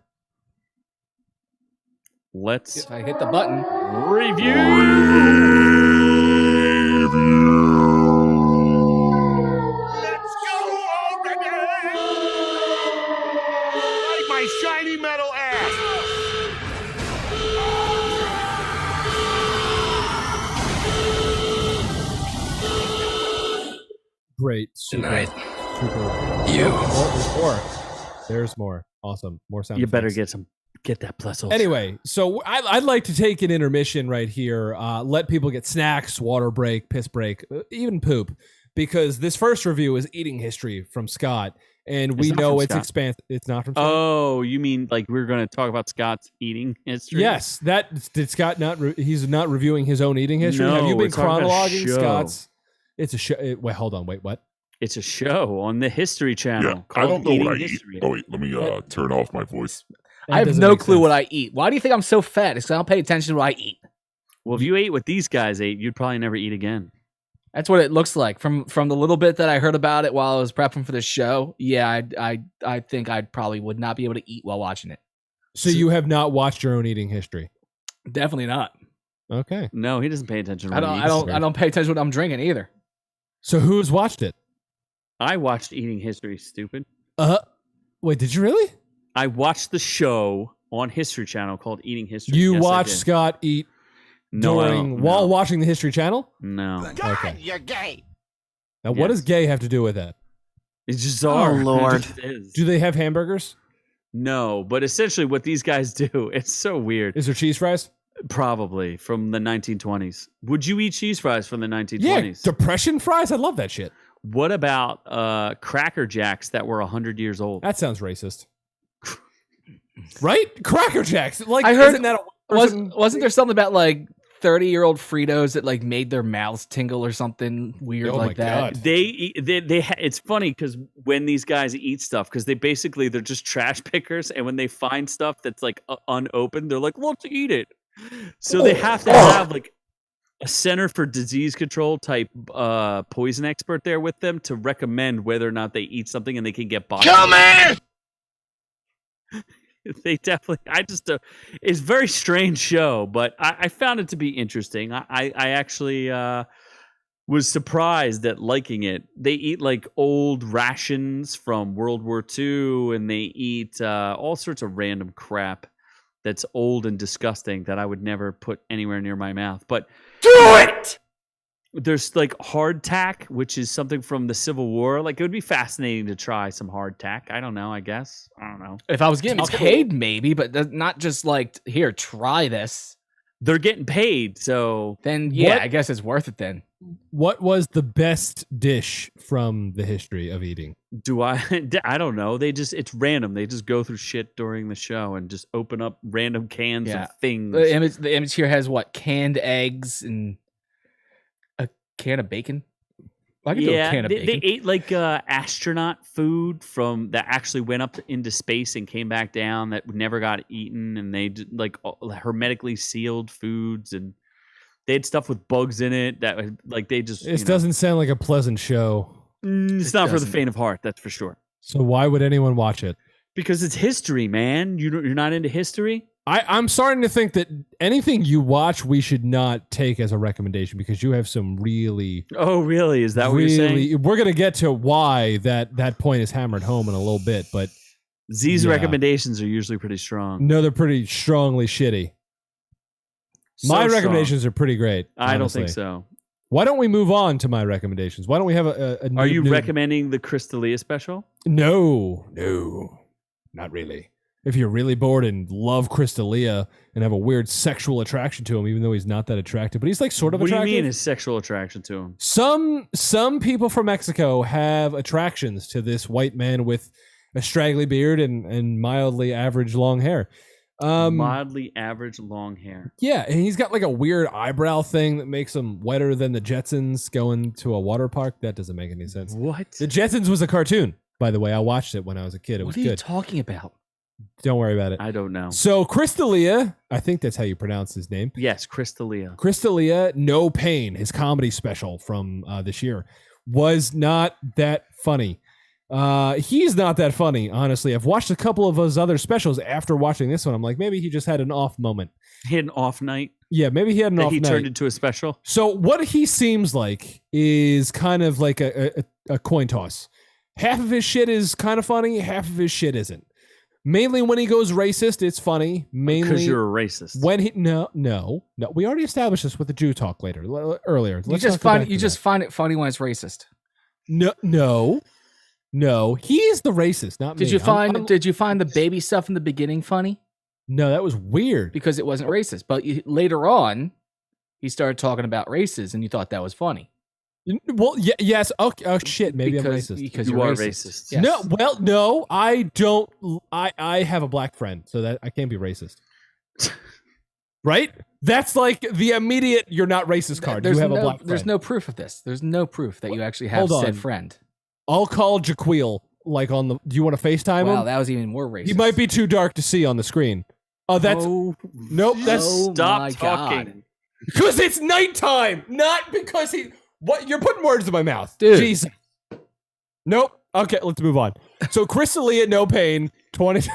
Let's If I hit the button. review. Let's go already! Like my shiny metal ass! Great. Super. There's more. Awesome. More sound. You better effects. get that plus. Anyway, so I'd like to take an intermission right here. Let people get snacks, water break, piss break, even poop, because this first review is eating history from Scott, and we know it's expansive. It's not from Scott. Oh, you mean like we're going to talk about Scott's eating history? Yes, did Scott not? He's not reviewing his own eating history. No, Have you been we're talking about a chronologing show. Scott's? It's a show. Wait, hold on. Wait, what? It's a show on the History Channel. Yeah, I called don't know Eating what I eat. History. Oh wait, let me turn off my voice. I have no clue what I eat. Why do you think I'm so fat? It's 'cause I don't pay attention to what I eat. Well, if you ate what these guys ate, you'd probably never eat again. That's what it looks like from the little bit that I heard about it while I was prepping for the show. Yeah, I think I probably would not be able to eat while watching it. So you have not watched your own eating history? Definitely not. Okay. No, he doesn't pay attention to I what don't. he I eats. don't. I don't pay attention to what I'm drinking either. So who's watched it? I watched Eating History, stupid. Wait, did you really? I watched the show on History Channel called Eating History. You Yes, I watched did. Scott eat No, I during don't. while No. watching the History Channel? No. Okay. You're gay! Now, what does gay have to do with that? It's just our Lord. It just is. Do they have hamburgers? No, but essentially what these guys do, it's so weird. Is there cheese fries? Probably from the 1920s. Would you eat cheese fries from the 1920s? Yeah, Depression fries. I love that shit. What about Cracker Jacks that were 100 years old? That sounds racist. Right? Cracker Jacks. Like, I heard- isn't that a Wasn't there something about like 30-year-old Fritos that like made their mouths tingle or something weird Oh my like that? God. It's funny because when these guys eat stuff, because they're just trash pickers, and when they find stuff that's like unopened, they're like, let's eat it. So they have to have like a Center for Disease Control type poison expert there with them to recommend whether or not they eat something and they can get boxed. Come in! They definitely. It's a very strange show, but I found it to be interesting. I actually was surprised at liking it. They eat like old rations from World War II, and they eat all sorts of random crap that's old and disgusting that I would never put anywhere near my mouth. But Do it! there's like hardtack, which is something from the Civil War. Like it would be fascinating to try some hardtack. I don't know. I guess I don't know. If I was getting It's paid, maybe, but not just like here, try this. They're getting paid, so Then yeah, What- I guess it's worth it then. What was the best dish from the history of eating? do I? I don't know. It's random. They just go through shit during the show and just open up random cans Yeah. of things. The image here has what? Canned eggs and a can of bacon. I could do a can of they bacon. ate like astronaut food from that actually went up into space and came back down that never got eaten, and they did, like hermetically sealed foods, and they had stuff with bugs in it that like they just. This doesn't sound like a pleasant show. It's not for the doesn't. faint of heart, that's for sure. So why would anyone watch it? Because it's history, man. You're not into history. I'm starting to think that anything you watch, we should not take as a recommendation because you have some really, Oh, really? Is that what you're saying? really. We're gonna get to why that point is hammered home in a little bit, but Z's Yeah. recommendations are usually pretty strong. no, they're pretty strongly shitty. So My strong. recommendations are pretty great. I don't think honestly. so. Why don't we move on to my recommendations? Why don't we have a Are noob you noob- recommending the Crystalia special? No, not really. if you're really bored and love Crystalia and have a weird sexual attraction to him, even though he's not that attractive, but he's like sort of What attractive. do you mean his sexual attraction to him? Some people from Mexico have attractions to this white man with a straggly beard and mildly average long hair. Mildly average long hair. Yeah, and he's got like a weird eyebrow thing that makes him wetter than the Jetsons going to a water park. That doesn't make any sense. What? The Jetsons was a cartoon, by the way. I watched it when I was a kid. It was What are you good. talking about? Don't worry about it. I don't know. So Crystalia, I think that's how you pronounce his name. Yes, Crystalia. Crystalia, No Pain, his comedy special from this year, was not that funny. He's not that funny, honestly. I've watched a couple of his other specials after watching this one. I'm like, maybe he just had an off moment. He had an off night. Yeah, maybe he had an off He night. turned into a special. So what he seems like is kind of like a coin toss. Half of his shit is kind of funny, half of his shit isn't. Mainly when he goes racist, it's funny. Mainly Because you're a racist. when he no. We already established this with the Jew talk earlier. You just find it funny when it's racist. No. He's the racist, not me. Did you find the baby stuff in the beginning funny? No, that was weird. Because it wasn't racist. But later on, he started talking about races, and you thought that was funny. Well, yes. Okay. Oh shit. Maybe I'm racist. Because you you're are racist. racist. Yes. No. Well, no. I don't. I have a black friend, so that I can't be racist. Right? That's like the immediate "you're not racist" card. You have a black friend. There's no proof of this. There's no proof that you actually have Hold said on. friend. I'll call Jaquil on the. Do you want to FaceTime Wow, him? that was even more racist. He might be too dark to see on the screen. Oh, that's nope. That's Oh Stop my talking. God. because it's nighttime, not because he. What you're putting words in my mouth, Dude. Jesus. Nope. Okay, let's move on. So Crystalia, No Pain, 20.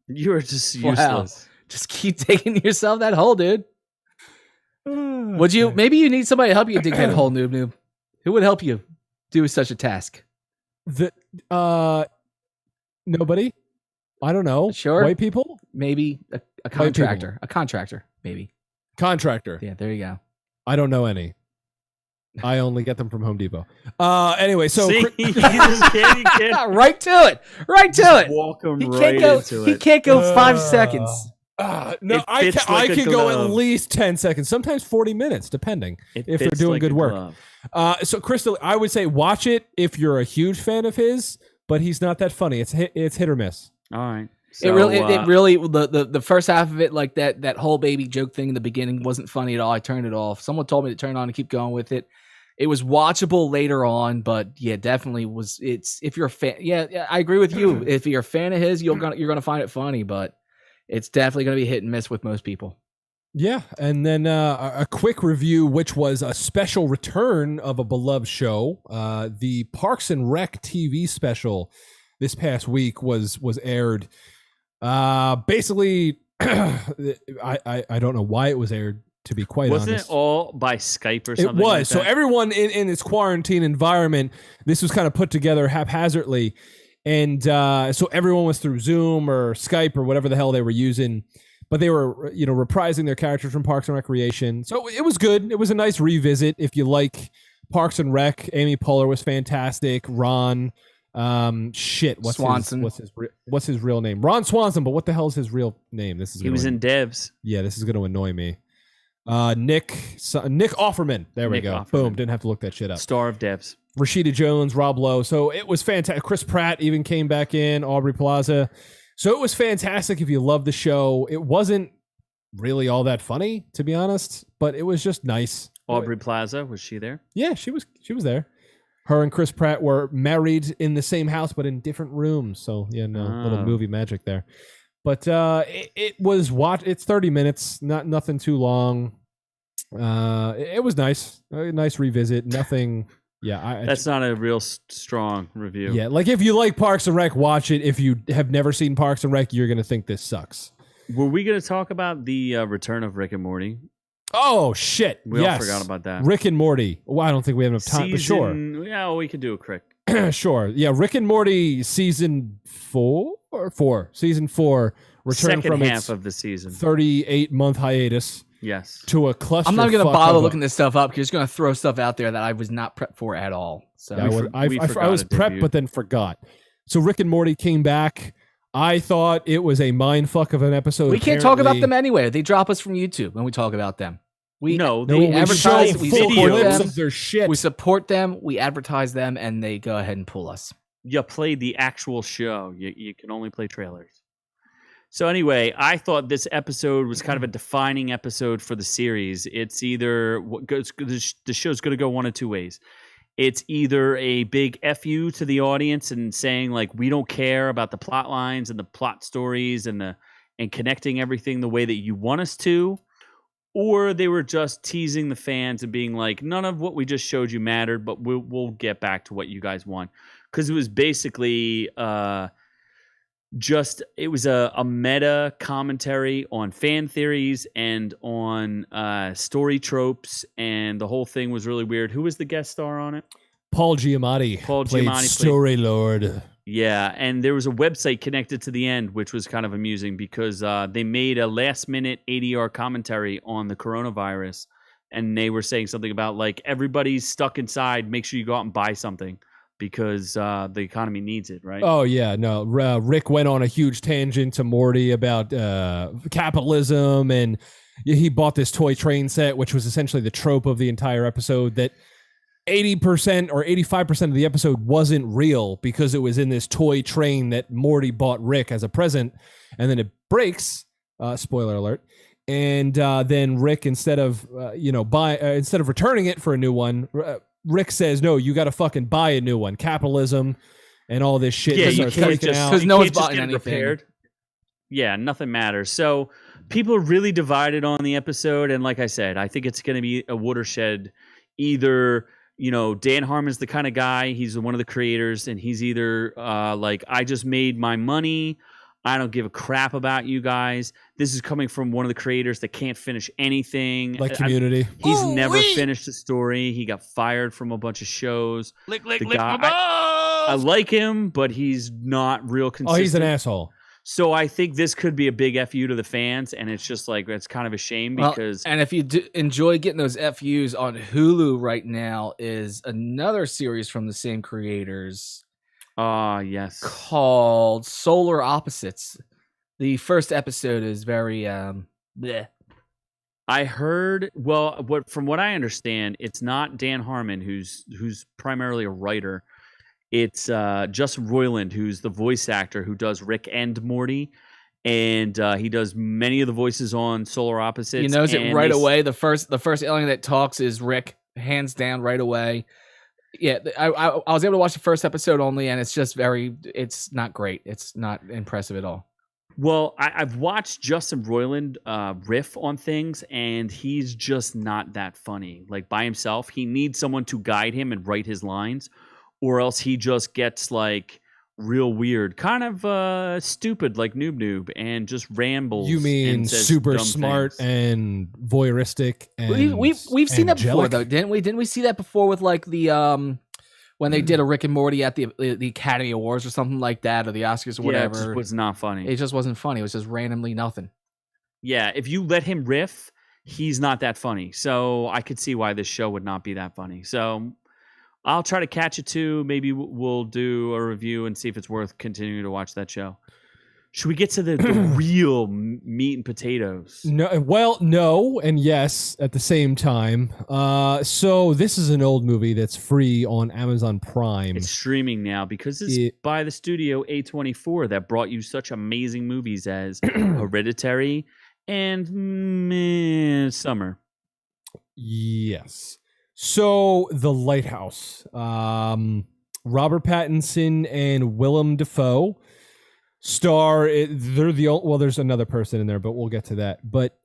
You are just Wow. useless. Just keep taking yourself that hole, dude. Would you? Maybe you need somebody to help you dig that hole, noob. Who would help you do such a task? Nobody. I don't know. Sure. White people. Maybe a contractor. A contractor, maybe. Contractor. Yeah, there you go. I don't know any. I only get them from Home Depot. Anyway, so See, you just can't Right to it. Right to it. walk him He right can't go. into He it. can't go 5 seconds. no, It I fits can, like I a can go glove. at least 10 seconds, sometimes 40 minutes, depending It if they're fits doing like good a work. glove. So, Crystal, I would say watch it if you're a huge fan of his, but he's not that funny. It's hit or miss. All right. It really the first half of it, like that whole baby joke thing in the beginning, wasn't funny at all. I turned it off. Someone told me to turn it on and keep going with it. It was watchable later on, but yeah, definitely was. It's if you're a fan, yeah, I agree with you. If you're a fan of his, you're gonna find it funny, but it's definitely gonna be hit and miss with most people. Yeah, and then a quick review, which was a special return of a beloved show. The Parks and Rec TV special this past week was aired. Basically, I don't know why it was aired, to be quite Wasn't honest. it all by Skype or something? It was. like So that? everyone in this quarantine environment, this was kind of put together haphazardly. And so everyone was through Zoom or Skype or whatever the hell they were using. But they were, reprising their characters from Parks and Recreation. So it was good. It was a nice revisit. If you like Parks and Rec, Amy Poehler was fantastic. Ron, Swanson. What's his real name? Ron Swanson. But what the hell is his real name? He was in Devs. Yeah, this is going to annoy me. Nick Offerman. There we Nick go. Offerman. Boom. Didn't have to look that shit up. Star of Devs. Rashida Jones, Rob Lowe. So it was fantastic. Chris Pratt even came back in. Aubrey Plaza. So it was fantastic if you love the show. It wasn't really all that funny, to be honest, but it was just nice. Aubrey Plaza, was she there? Yeah, she was there. Her and Chris Pratt were married in the same house, but in different rooms. So, little movie magic there. But it was it's 30 minutes, nothing too long. It was nice. A nice revisit. Nothing. Yeah. That's not a real strong review. Yeah. Like if you like Parks and Rec, watch it. If you have never seen Parks and Rec, you're going to think this sucks. Were we going to talk about the return of Rick and Morty? Oh, shit. We all forgot about that. Rick and Morty. Well, I don't think we have enough time, but sure. Yeah, we could do a quick. Sure. Yeah, Rick and Morty season 4. Season 4 returned Second from half its of the season. 38-month hiatus Yes. to a cluster. I'm not going to bother looking this stuff up because it's going to throw stuff out there that I was not prepped for at all. So Yeah, I was forgot prepped, it but debuted. then forgot. So Rick and Morty came back I thought it was a mindfuck of an episode. We can't talk about them anyway. They drop us from YouTube when we talk about them. We advertise, we support them. Their shit. We support them, we advertise them, and they go ahead and pull us. You played the actual show. You can only play trailers. So anyway, I thought this episode was kind of a defining episode for the series. It's either the show's going to go one of two ways. It's either a big FU to the audience and saying like we don't care about the plot lines and the plot stories and connecting everything the way that you want us to, or they were just teasing the fans and being like none of what we just showed you mattered, but we'll get back to what you guys want, because it was basically it was a meta commentary on fan theories and on story tropes, and the whole thing was really weird. Who was the guest star on it? Paul Giamatti. Played Story Lord. Yeah, and there was a website connected to the end, which was kind of amusing because they made a last-minute ADR commentary on the coronavirus, and they were saying something about like everybody's stuck inside. Make sure you go out and buy something, because the economy needs it, right? Oh, yeah. No, Rick went on a huge tangent to Morty about capitalism, and he bought this toy train set, which was essentially the trope of the entire episode, that 80% or 85% of the episode wasn't real because it was in this toy train that Morty bought Rick as a present, and then it breaks, spoiler alert, and then Rick, instead of returning it for a new one, Rick says, no, you got to fucking buy a new one. Capitalism and all this shit. Yeah, you can't just, because no one's buying anything. Repaired. Yeah, nothing matters. So people are really divided on the episode. And like I said, I think it's going to be a watershed. Either, Dan Harmon's the kind of guy, he's one of the creators, and he's either like, I just made my money, I don't give a crap about you guys. This is coming from one of the creators that can't finish anything. Like Community. He's never finished a story. He got fired from a bunch of shows. Lick my balls! I like him, but he's not real consistent. Oh, he's an asshole. So I think this could be a big FU to the fans, and it's just like, it's kind of a shame because... And if you enjoy getting those FUs on Hulu right now, is another series from the same creators... yes. Called Solar Opposites. The first episode is very bleh. I heard, from what I understand, it's not Dan Harmon who's primarily a writer. It's Justin Roiland, who's the voice actor who does Rick and Morty, and he does many of the voices on Solar Opposites. He knows it right away. The first alien that talks is Rick, hands down, right away. Yeah, I was able to watch the first episode only, and it's just it's not great. It's not impressive at all. Well, I've watched Justin Roiland riff on things, and he's just not that funny. Like, by himself, he needs someone to guide him and write his lines, or else he just gets, like, real weird, kind of stupid, like Noob, and just rambles. You mean and says super dumb smart things. and voyeuristic? And we've seen that before, angelic? though, didn't we? Didn't we see that before with like the when they did a Rick and Morty at the Academy Awards or something like that, or the Oscars or whatever? Yeah, it just was not funny. It just wasn't funny. It was just randomly nothing. Yeah, if you let him riff, he's not that funny. So I could see why this show would not be that funny. So I'll try to catch it too. Maybe we'll do a review and see if it's worth continuing to watch that show. Should we get to the real meat and potatoes? No, and yes at the same time. So this is an old movie that's free on Amazon Prime. It's streaming now because it's by the studio A24 that brought you such amazing movies as Hereditary and Summer. Yes. So The Lighthouse. Robert Pattinson and Willem Dafoe star. They're there's another person in there, but we'll get to that. But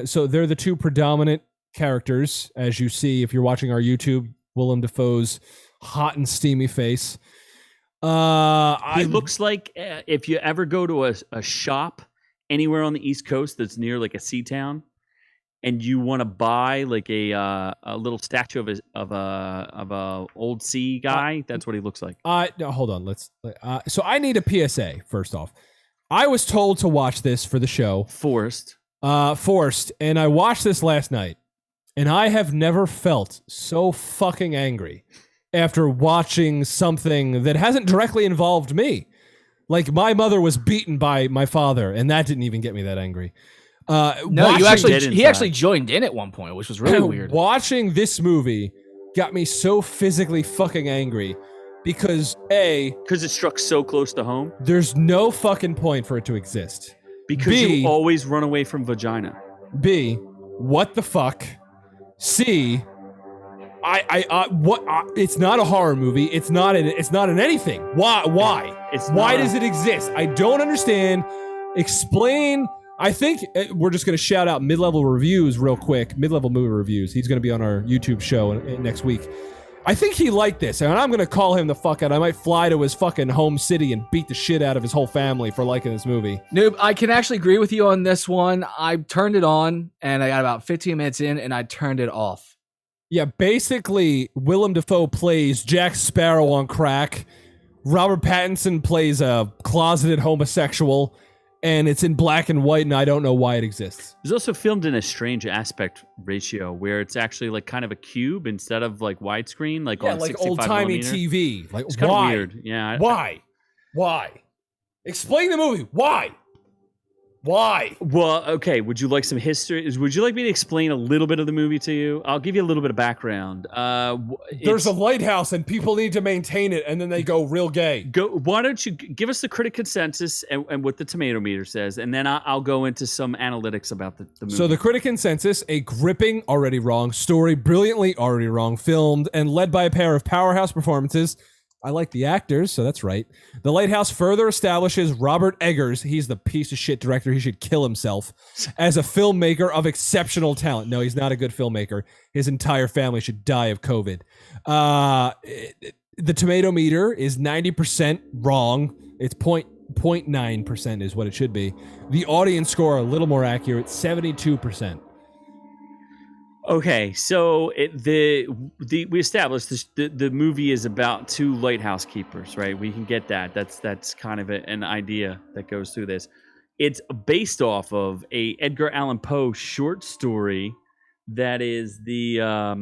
so they're the two predominant characters, as you see if you're watching our YouTube. Willem Dafoe's hot and steamy face. He looks like if you ever go to a shop anywhere on the East Coast that's near like a sea town, and you want to buy like a little statue of a old sea guy, that's what he looks like. No, hold on. So I need a PSA first off. I was told to watch this for the show. Forced, and I watched this last night, and I have never felt so fucking angry after watching something that hasn't directly involved me. Like my mother was beaten by my father, and that didn't even get me that angry. No, Watching he actually joined in at one point, which was really weird. Watching this movie got me so physically fucking angry because because it struck so close to home. There's no fucking point for it to exist. Because you always run away from vagina. B, what the fuck? C, it's not a horror movie. It's not in anything. Why? Why does it exist? I don't understand. Explain. I think we're just going to shout out Mid-Level Reviews real quick. Mid-Level Movie Reviews. He's going to be on our YouTube show next week. I think he liked this, and I'm going to call him the fuck out. I might fly to his fucking home city and beat the shit out of his whole family for liking this movie. Noob, I can actually agree with you on this one. I turned it on, and I got about 15 minutes in, and I turned it off. Yeah, basically, Willem Dafoe plays Jack Sparrow on crack. Robert Pattinson plays a closeted homosexual. And it's in black and white, and I don't know why it exists. It's also filmed in a strange aspect ratio where it's actually like kind of a cube instead of like widescreen, like on like 65 old-timey millimeter. TV. Like, it's kind of why? weird. Yeah. Why? Explain the movie. Why? Well, okay. Would you like some history? Would you like me to explain a little bit of the movie to you? I'll give you a little bit of background. There's a lighthouse and people need to maintain it, and then they go real gay. Why don't you give us the critic consensus and what the tomato meter says, and then I'll go into some analytics about the movie. So the critic consensus, a gripping, already wrong, story, brilliantly, already wrong, filmed, and led by a pair of powerhouse performances. I like the actors, so that's right. The Lighthouse further establishes Robert Eggers, he's the piece of shit director, he should kill himself, as a filmmaker of exceptional talent. No, he's not a good filmmaker. His entire family should die of COVID. The tomato meter is 90% wrong. It's 0.9% is what it should be. The audience score, a little more accurate, 72%. Okay, so we established the movie is about two lighthouse keepers, right? We can get that. That's kind of an idea that goes through this. It's based off of a Edgar Allan Poe short story that is I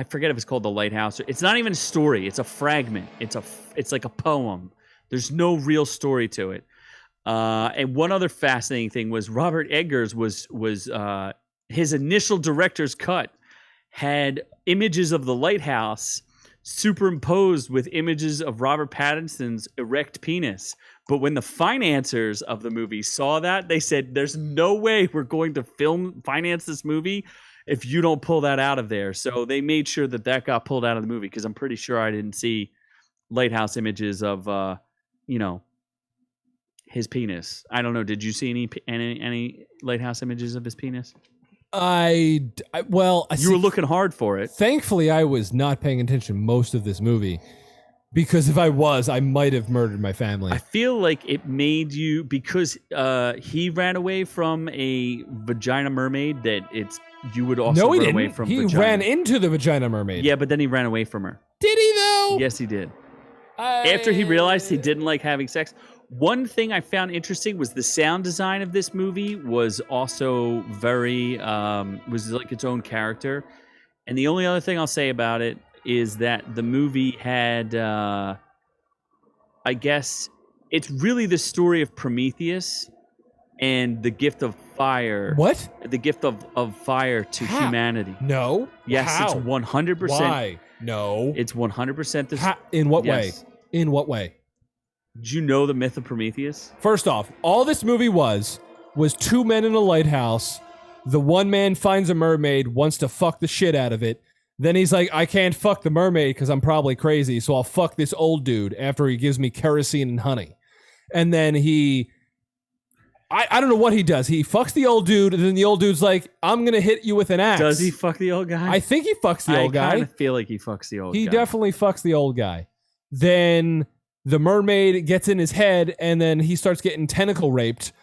forget if it's called The Lighthouse. It's not even a story. It's a fragment. It's like a poem. There's no real story to it. And one other fascinating thing was Robert Eggers was his initial director's cut had images of the lighthouse superimposed with images of Robert Pattinson's erect penis. But when the financiers of the movie saw that, they said, there's no way we're going to finance this movie if you don't pull that out of there. So they made sure that got pulled out of the movie, because I'm pretty sure I didn't see lighthouse images of, his penis. I don't know. Did you see any lighthouse images of his penis? You were looking hard for it. Thankfully, I was not paying attention most of this movie, because if I was, I might have murdered my family. I feel like it made you, because he ran away from a vagina mermaid, that you would also run away from he vagina. ran into the vagina mermaid. Yeah, but then he ran away from her. Did he though? Yes, he did. After he realized he didn't like having sex. One thing I found interesting was the sound design of this movie was also very, was like its own character. And the only other thing I'll say about it is that the movie had, I guess, it's really the story of Prometheus and the gift of fire. What? The gift of fire to humanity. No. Yes, How? it's 100%. Why? No. It's 100% this. In what way? Yes. In what way? Did you know the myth of Prometheus? First off, all this movie was two men in a lighthouse. The one man finds a mermaid, wants to fuck the shit out of it. Then he's like, I can't fuck the mermaid because I'm probably crazy, so I'll fuck this old dude after he gives me kerosene and honey. And then I don't know what he does. He fucks the old dude, and then the old dude's like, I'm going to hit you with an axe. Does he fuck the old guy? I think he fucks the old guy. I kind of feel like he fucks the old guy. He definitely fucks the old guy. Then the mermaid gets in his head, and then he starts getting tentacle raped.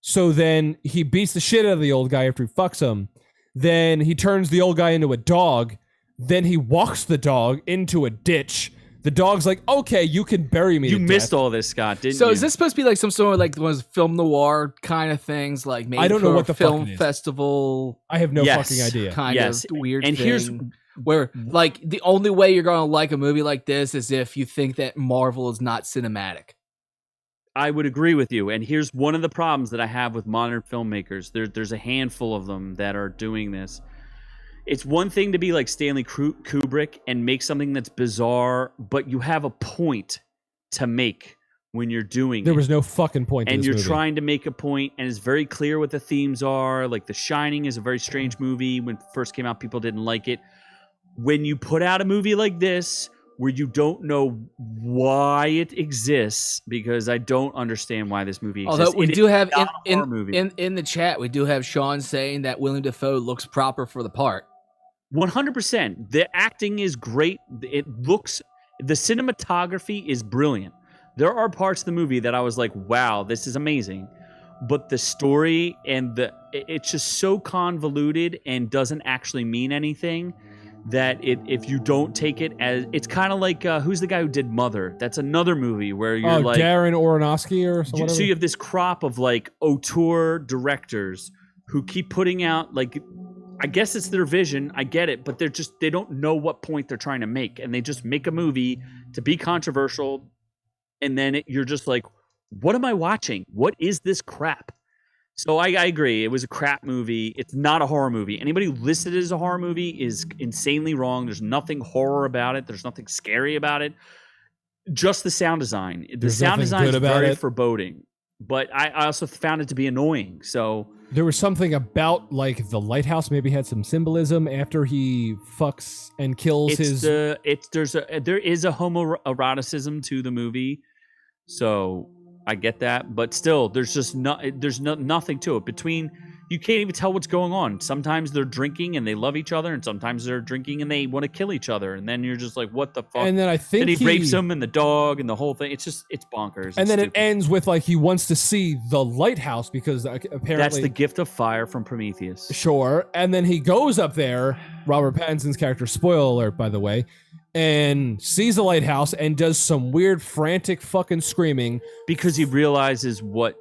So then he beats the shit out of the old guy after he fucks him. Then he turns the old guy into a dog. Then he walks the dog into a ditch. The dog's like, okay, you can bury me. You missed all this, Scott, didn't you? So is this supposed to be like some sort of like one of those film noir kind of things, like maybe I don't know what the film fuck festival? I have no fucking idea. Kind of weird and thing. here's where like the only way you're gonna like a movie like this is if you think that Marvel is not cinematic. I would agree with you. And here's one of the problems that I have with modern filmmakers. There's a handful of them that are doing this. It's one thing to be like Stanley Kubrick and make something that's bizarre, but you have a point to make when you're doing There it. was no fucking point to And this you're movie. trying to make a point, and it's very clear what the themes are. Like The Shining is a very strange movie. When it first came out, people didn't like it. When you put out a movie like this, where you don't know why it exists, because I don't understand why this movie exists. Although we It do is have not a horror movie. in the chat, we do have Sean saying that Willem Dafoe looks proper for the part. 100%. The acting is great. It looks, the cinematography is brilliant. There are parts of the movie that I was like, wow, this is amazing. But the story and it's just so convoluted and doesn't actually mean anything that if you don't take it as, it's kind of like, who's the guy who did Mother? That's another movie where you're like, Darren Aronofsky or something. so you have this crop of like auteur directors who keep putting out, like, I guess it's their vision, I get it, but they don't know what point they're trying to make, and they just make a movie to be controversial, and then you're just like, what am I watching? What is this crap? So I agree, it was a crap movie. It's not a horror movie. Anybody who listed it as a horror movie is insanely wrong. There's nothing horror about it. There's nothing scary about it. Just the sound design. The There's sound nothing design is good about very it. foreboding, but I also found it to be annoying. So There was something about like the lighthouse maybe had some symbolism after he fucks and kills his. there is a homoeroticism to the movie, so I get that, but still, there's nothing to it. You can't even tell what's going on. Sometimes they're drinking and they love each other, and sometimes they're drinking and they want to kill each other, and then you're just like, what the fuck? And then I think then he rapes him and the dog and the whole thing. It's bonkers. And then stupid. it ends with like he wants to see the lighthouse because apparently That's the gift of fire from Prometheus. Sure. And then he goes up there, Robert Pattinson's character, spoiler alert, by the way, and sees the lighthouse and does some weird, frantic fucking screaming. Because he realizes what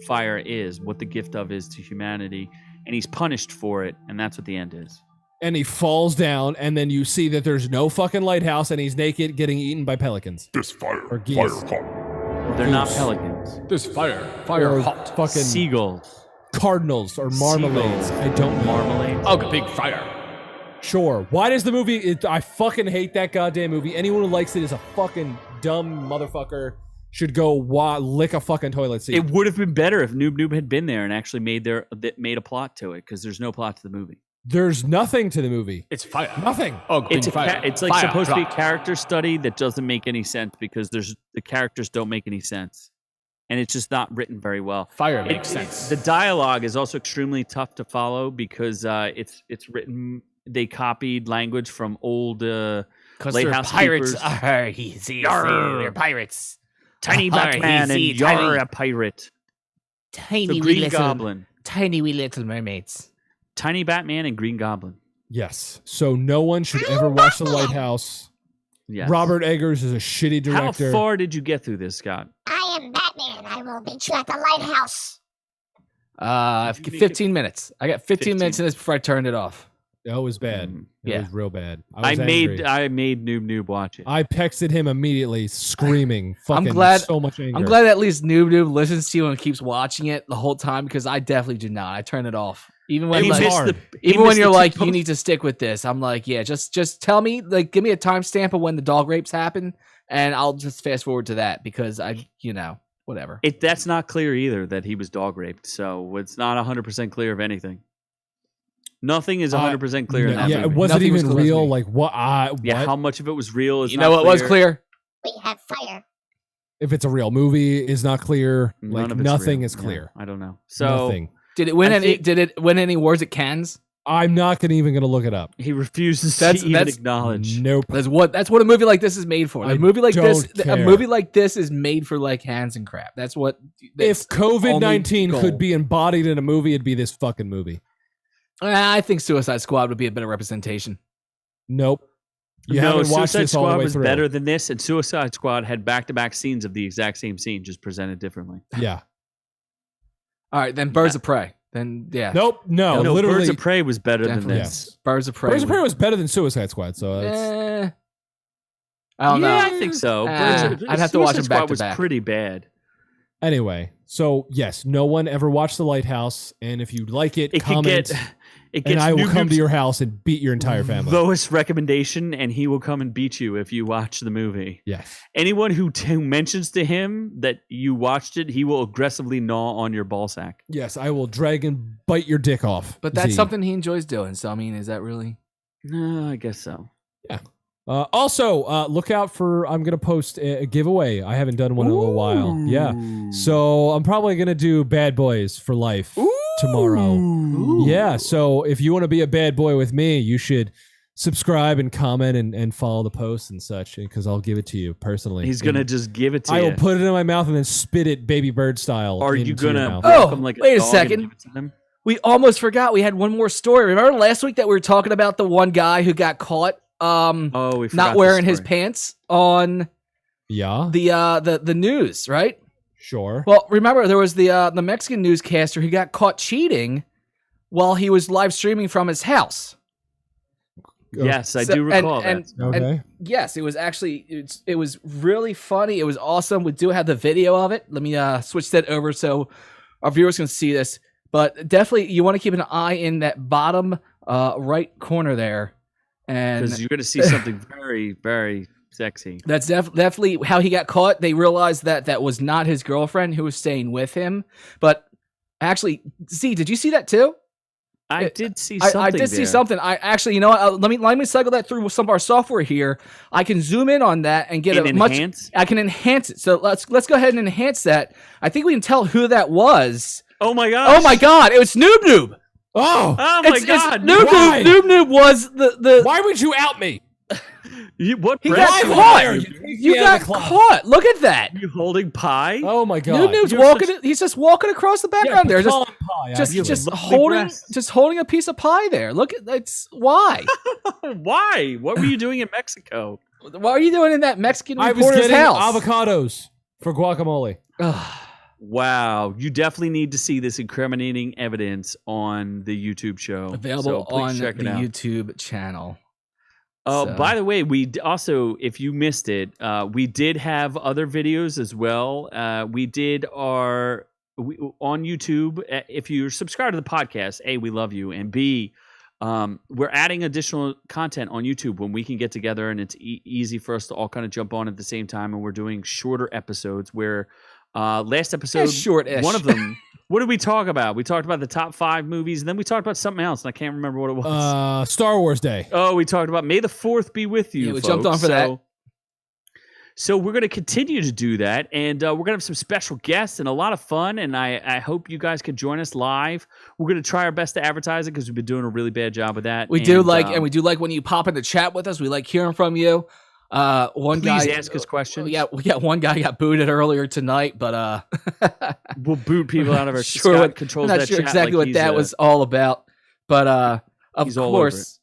fire is, what the gift of is to humanity, and he's punished for it, and that's what the end is. And he falls down, and then you see that there's no fucking lighthouse, and he's naked getting eaten by pelicans. This fire, Or geese. fire hot. They're not Goose. pelicans. This fire Or hot. fucking Seagulls. cardinals or marmalades. Seagulls. I don't know. Marmalade. Oh, big fire. Sure. Why does the movie... I fucking hate that goddamn movie. Anyone who likes it is a fucking dumb motherfucker. Should go lick a fucking toilet seat. It would have been better if Noob Noob had been there and actually made a plot to it, because there's no plot to the movie. There's nothing to the movie. It's fire. Nothing. Oh, It's fire. it's like Fire supposed to be a hot. character study that doesn't make any sense, because the characters don't make any sense, and it's just not written very well. Fire makes sense. The dialogue is also extremely tough to follow because it's written. They copied language from old Because Lighthouse pirates. Keepers. They're pirates. Tiny Batman and you're a pirate. Tiny The wee Green little, Goblin. tiny wee little mermaids. Tiny Batman and Green Goblin. Yes. So no one should ever watch The Lighthouse. Yes. Robert Eggers is a shitty director. How far did you get through this, Scott? I am Batman. I will meet you at the lighthouse. 15 minutes. I got 15 minutes in this before I turned it off. That was bad. It Yeah. was real bad. I was angry. made Noob Noob watch it. I texted him immediately, screaming, fucking glad- so much anger. I'm glad at least Noob Noob listens to you and keeps watching it the whole time, because I definitely do not. I turn it off. Even when He like, missed hard. he even when missed you're the like, two you need to stick with this. I'm like, yeah, just tell me, like, give me a timestamp of when the dog rapes happen, and I'll just fast forward to that, because whatever. That's not clear either that he was dog raped, so it's not 100% clear of anything. Nothing is 100% clear in that yeah, movie. it wasn't Nothing was even clear to real. me. Like what? Yeah, what? how much of it was real is You not know what was clear? We have fire. If it's a real movie, is not clear. None Like of it's nothing real. is clear. Yeah, I don't know. So Nothing. Did it win I any? think- Did it win any awards at Cannes? I'm not even gonna look it up. he refuses That's- to even that's- acknowledge. Nope. That's what a movie like this is made for. I A movie like this, don't a care. movie like this is made for like Cannes and crap. That's what. If that's COVID-19 only could goal. be embodied in a movie, it'd be this fucking movie. I think Suicide Squad would be a better representation. Nope. You No, haven't watched Suicide this all the Squad way was through. better than this, and Suicide Squad had back-to-back scenes of the exact same scene, just presented differently. Yeah. All right, then Birds of Prey. Then yeah, Nope. No. No, literally. Birds of Prey was better than Definitely. this. Yes. Birds of Prey. Birds of Prey was better than Suicide Squad. So it's, I don't yeah, know. I think so. I'd have to watch them Suicide back Squad to was back. pretty bad. Anyway, so yes, no one ever watched The Lighthouse, and if you like it, comment, and I will come to your house and beat your entire family. Lowest recommendation, and he will come and beat you if you watch the movie. Yes. Anyone who mentions to him that you watched it, he will aggressively gnaw on your ball sack. Yes, I will drag and bite your dick off. But that's something he enjoys doing. So I mean, is that really? No, I guess so. Yeah. Also, look out for, I'm going to post a giveaway. I haven't done one in a little while. Yeah. So I'm probably going to do Bad Boys for Life tomorrow. Yeah. So if you want to be a bad boy with me, you should subscribe and comment and follow the posts and such, because I'll give it to you personally. He's going to just give it to you. I will put it in my mouth and then spit it baby bird style. Are you going to like wait a second. We almost forgot we had one more story. Remember last week that we were talking about the one guy who got caught not wearing his pants on the news, right? Sure. Well, remember there was the Mexican newscaster who got caught cheating while he was live streaming from his house. Yes, I do recall that. And yes, it was actually it was really funny. It was awesome. We do have the video of it. Let me switch that over so our viewers can see this. But definitely, you want to keep an eye in that bottom right corner there. Because you're going to see something very, very sexy. That's definitely how he got caught. They realized that was not his girlfriend who was staying with him. But actually, did you see that too? I did see something. I did see something. I actually, you know what? Let me cycle that through with some of our software here. I can zoom in on that and get I can enhance it. So let's go ahead and enhance that. I think we can tell who that was. Oh my god! Oh my god! It was Noob Noob. Oh my god! Noob Noob was the. Why would you out me? He got caught. You got caught. Look at that. You holding pie? Oh my god! Noob Noob's walking. He's just walking across the background there, just holding a piece of pie there. Look at that's why. Why? What were you doing in Mexico? What are you doing in that Mexican reporter's I was getting house? Avocados for guacamole. Wow, you definitely need to see this incriminating evidence on the YouTube show. Available on the YouTube channel. Oh, by the way, we also, if you missed it, we did have other videos as well. We did on YouTube. If you're subscribed to the podcast, A, we love you, and B, we're adding additional content on YouTube when we can get together, and it's easy for us to all kind of jump on at the same time, and we're doing shorter episodes where last episode, short-ish. One of them, what did we talk about? We talked about the top 5 movies, and then we talked about something else, and I can't remember what it was. Star Wars Day. Oh, we talked about May the 4th be with you. Yeah, we jumped on for that. So we're going to continue to do that, and we're going to have some special guests and a lot of fun, and I hope you guys can join us live. We're going to try our best to advertise it because we've been doing a really bad job of that. We do like when you pop in the chat with us. We like hearing from you. Please ask us questions. Yeah, one guy got booted earlier tonight, but we'll boot people out of our Scott controls. I'm not sure exactly what that was all about, but of course,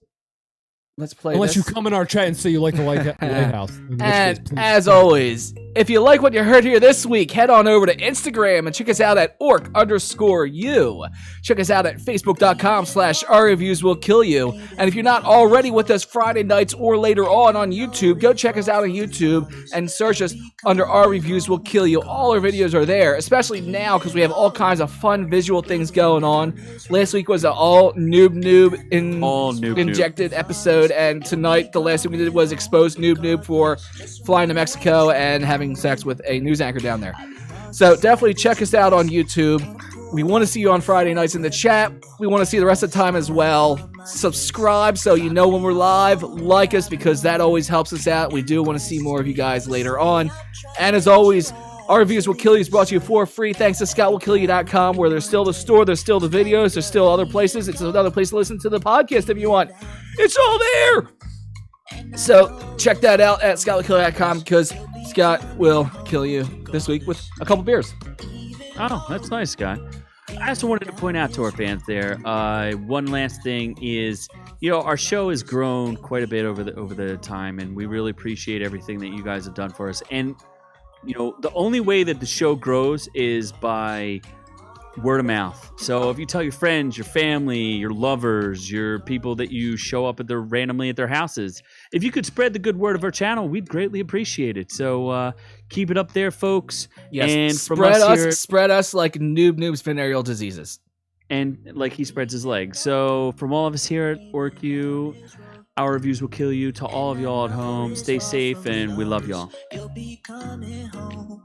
let's play. Unless you come in our chat and say you like the Lighthouse. And as always, if you like what you heard here this week, head on over to Instagram and check us out at OrkU. Check us out at Facebook.com/OurReviewsWillKillYou. And if you're not already with us Friday nights or later on YouTube, go check us out on YouTube and search us under Our Reviews Will Kill You. All our videos are there, especially now because we have all kinds of fun visual things going on. Last week was an all noob injected episode, and tonight the last thing we did was expose Noob for flying to Mexico and having sex with a news anchor down there. So definitely check us out on YouTube. We want to see you on Friday nights in the chat. We want to see the rest of the time as well. Subscribe so you know when we're live. Like us because that always helps us out. We do want to see more of you guys later on. And as always, Our Reviews Will Kill You is brought to you for free thanks to ScottWillKillYou.com, where there's still the store, there's still the videos, there's still other places. It's another place to listen to the podcast if you want. It's all there! So check that out at ScottWillKillYou.com because Scott will kill you this week with a couple beers. Oh, that's nice, Scott. I also wanted to point out to our fans there, one last thing is, our show has grown quite a bit over the time, and we really appreciate everything that you guys have done for us. And, the only way that the show grows is by word of mouth. So if you tell your friends, your family, your lovers, your people that you show up randomly at their houses, if you could spread the good word of our channel, we'd greatly appreciate it. So keep it up there, folks. Yes, and spread us like noob's venereal diseases. And like he spreads his legs. So from all of us here at OrkU, our reviews will kill you. To all of y'all at home, stay safe, and we love y'all. You'll be coming home.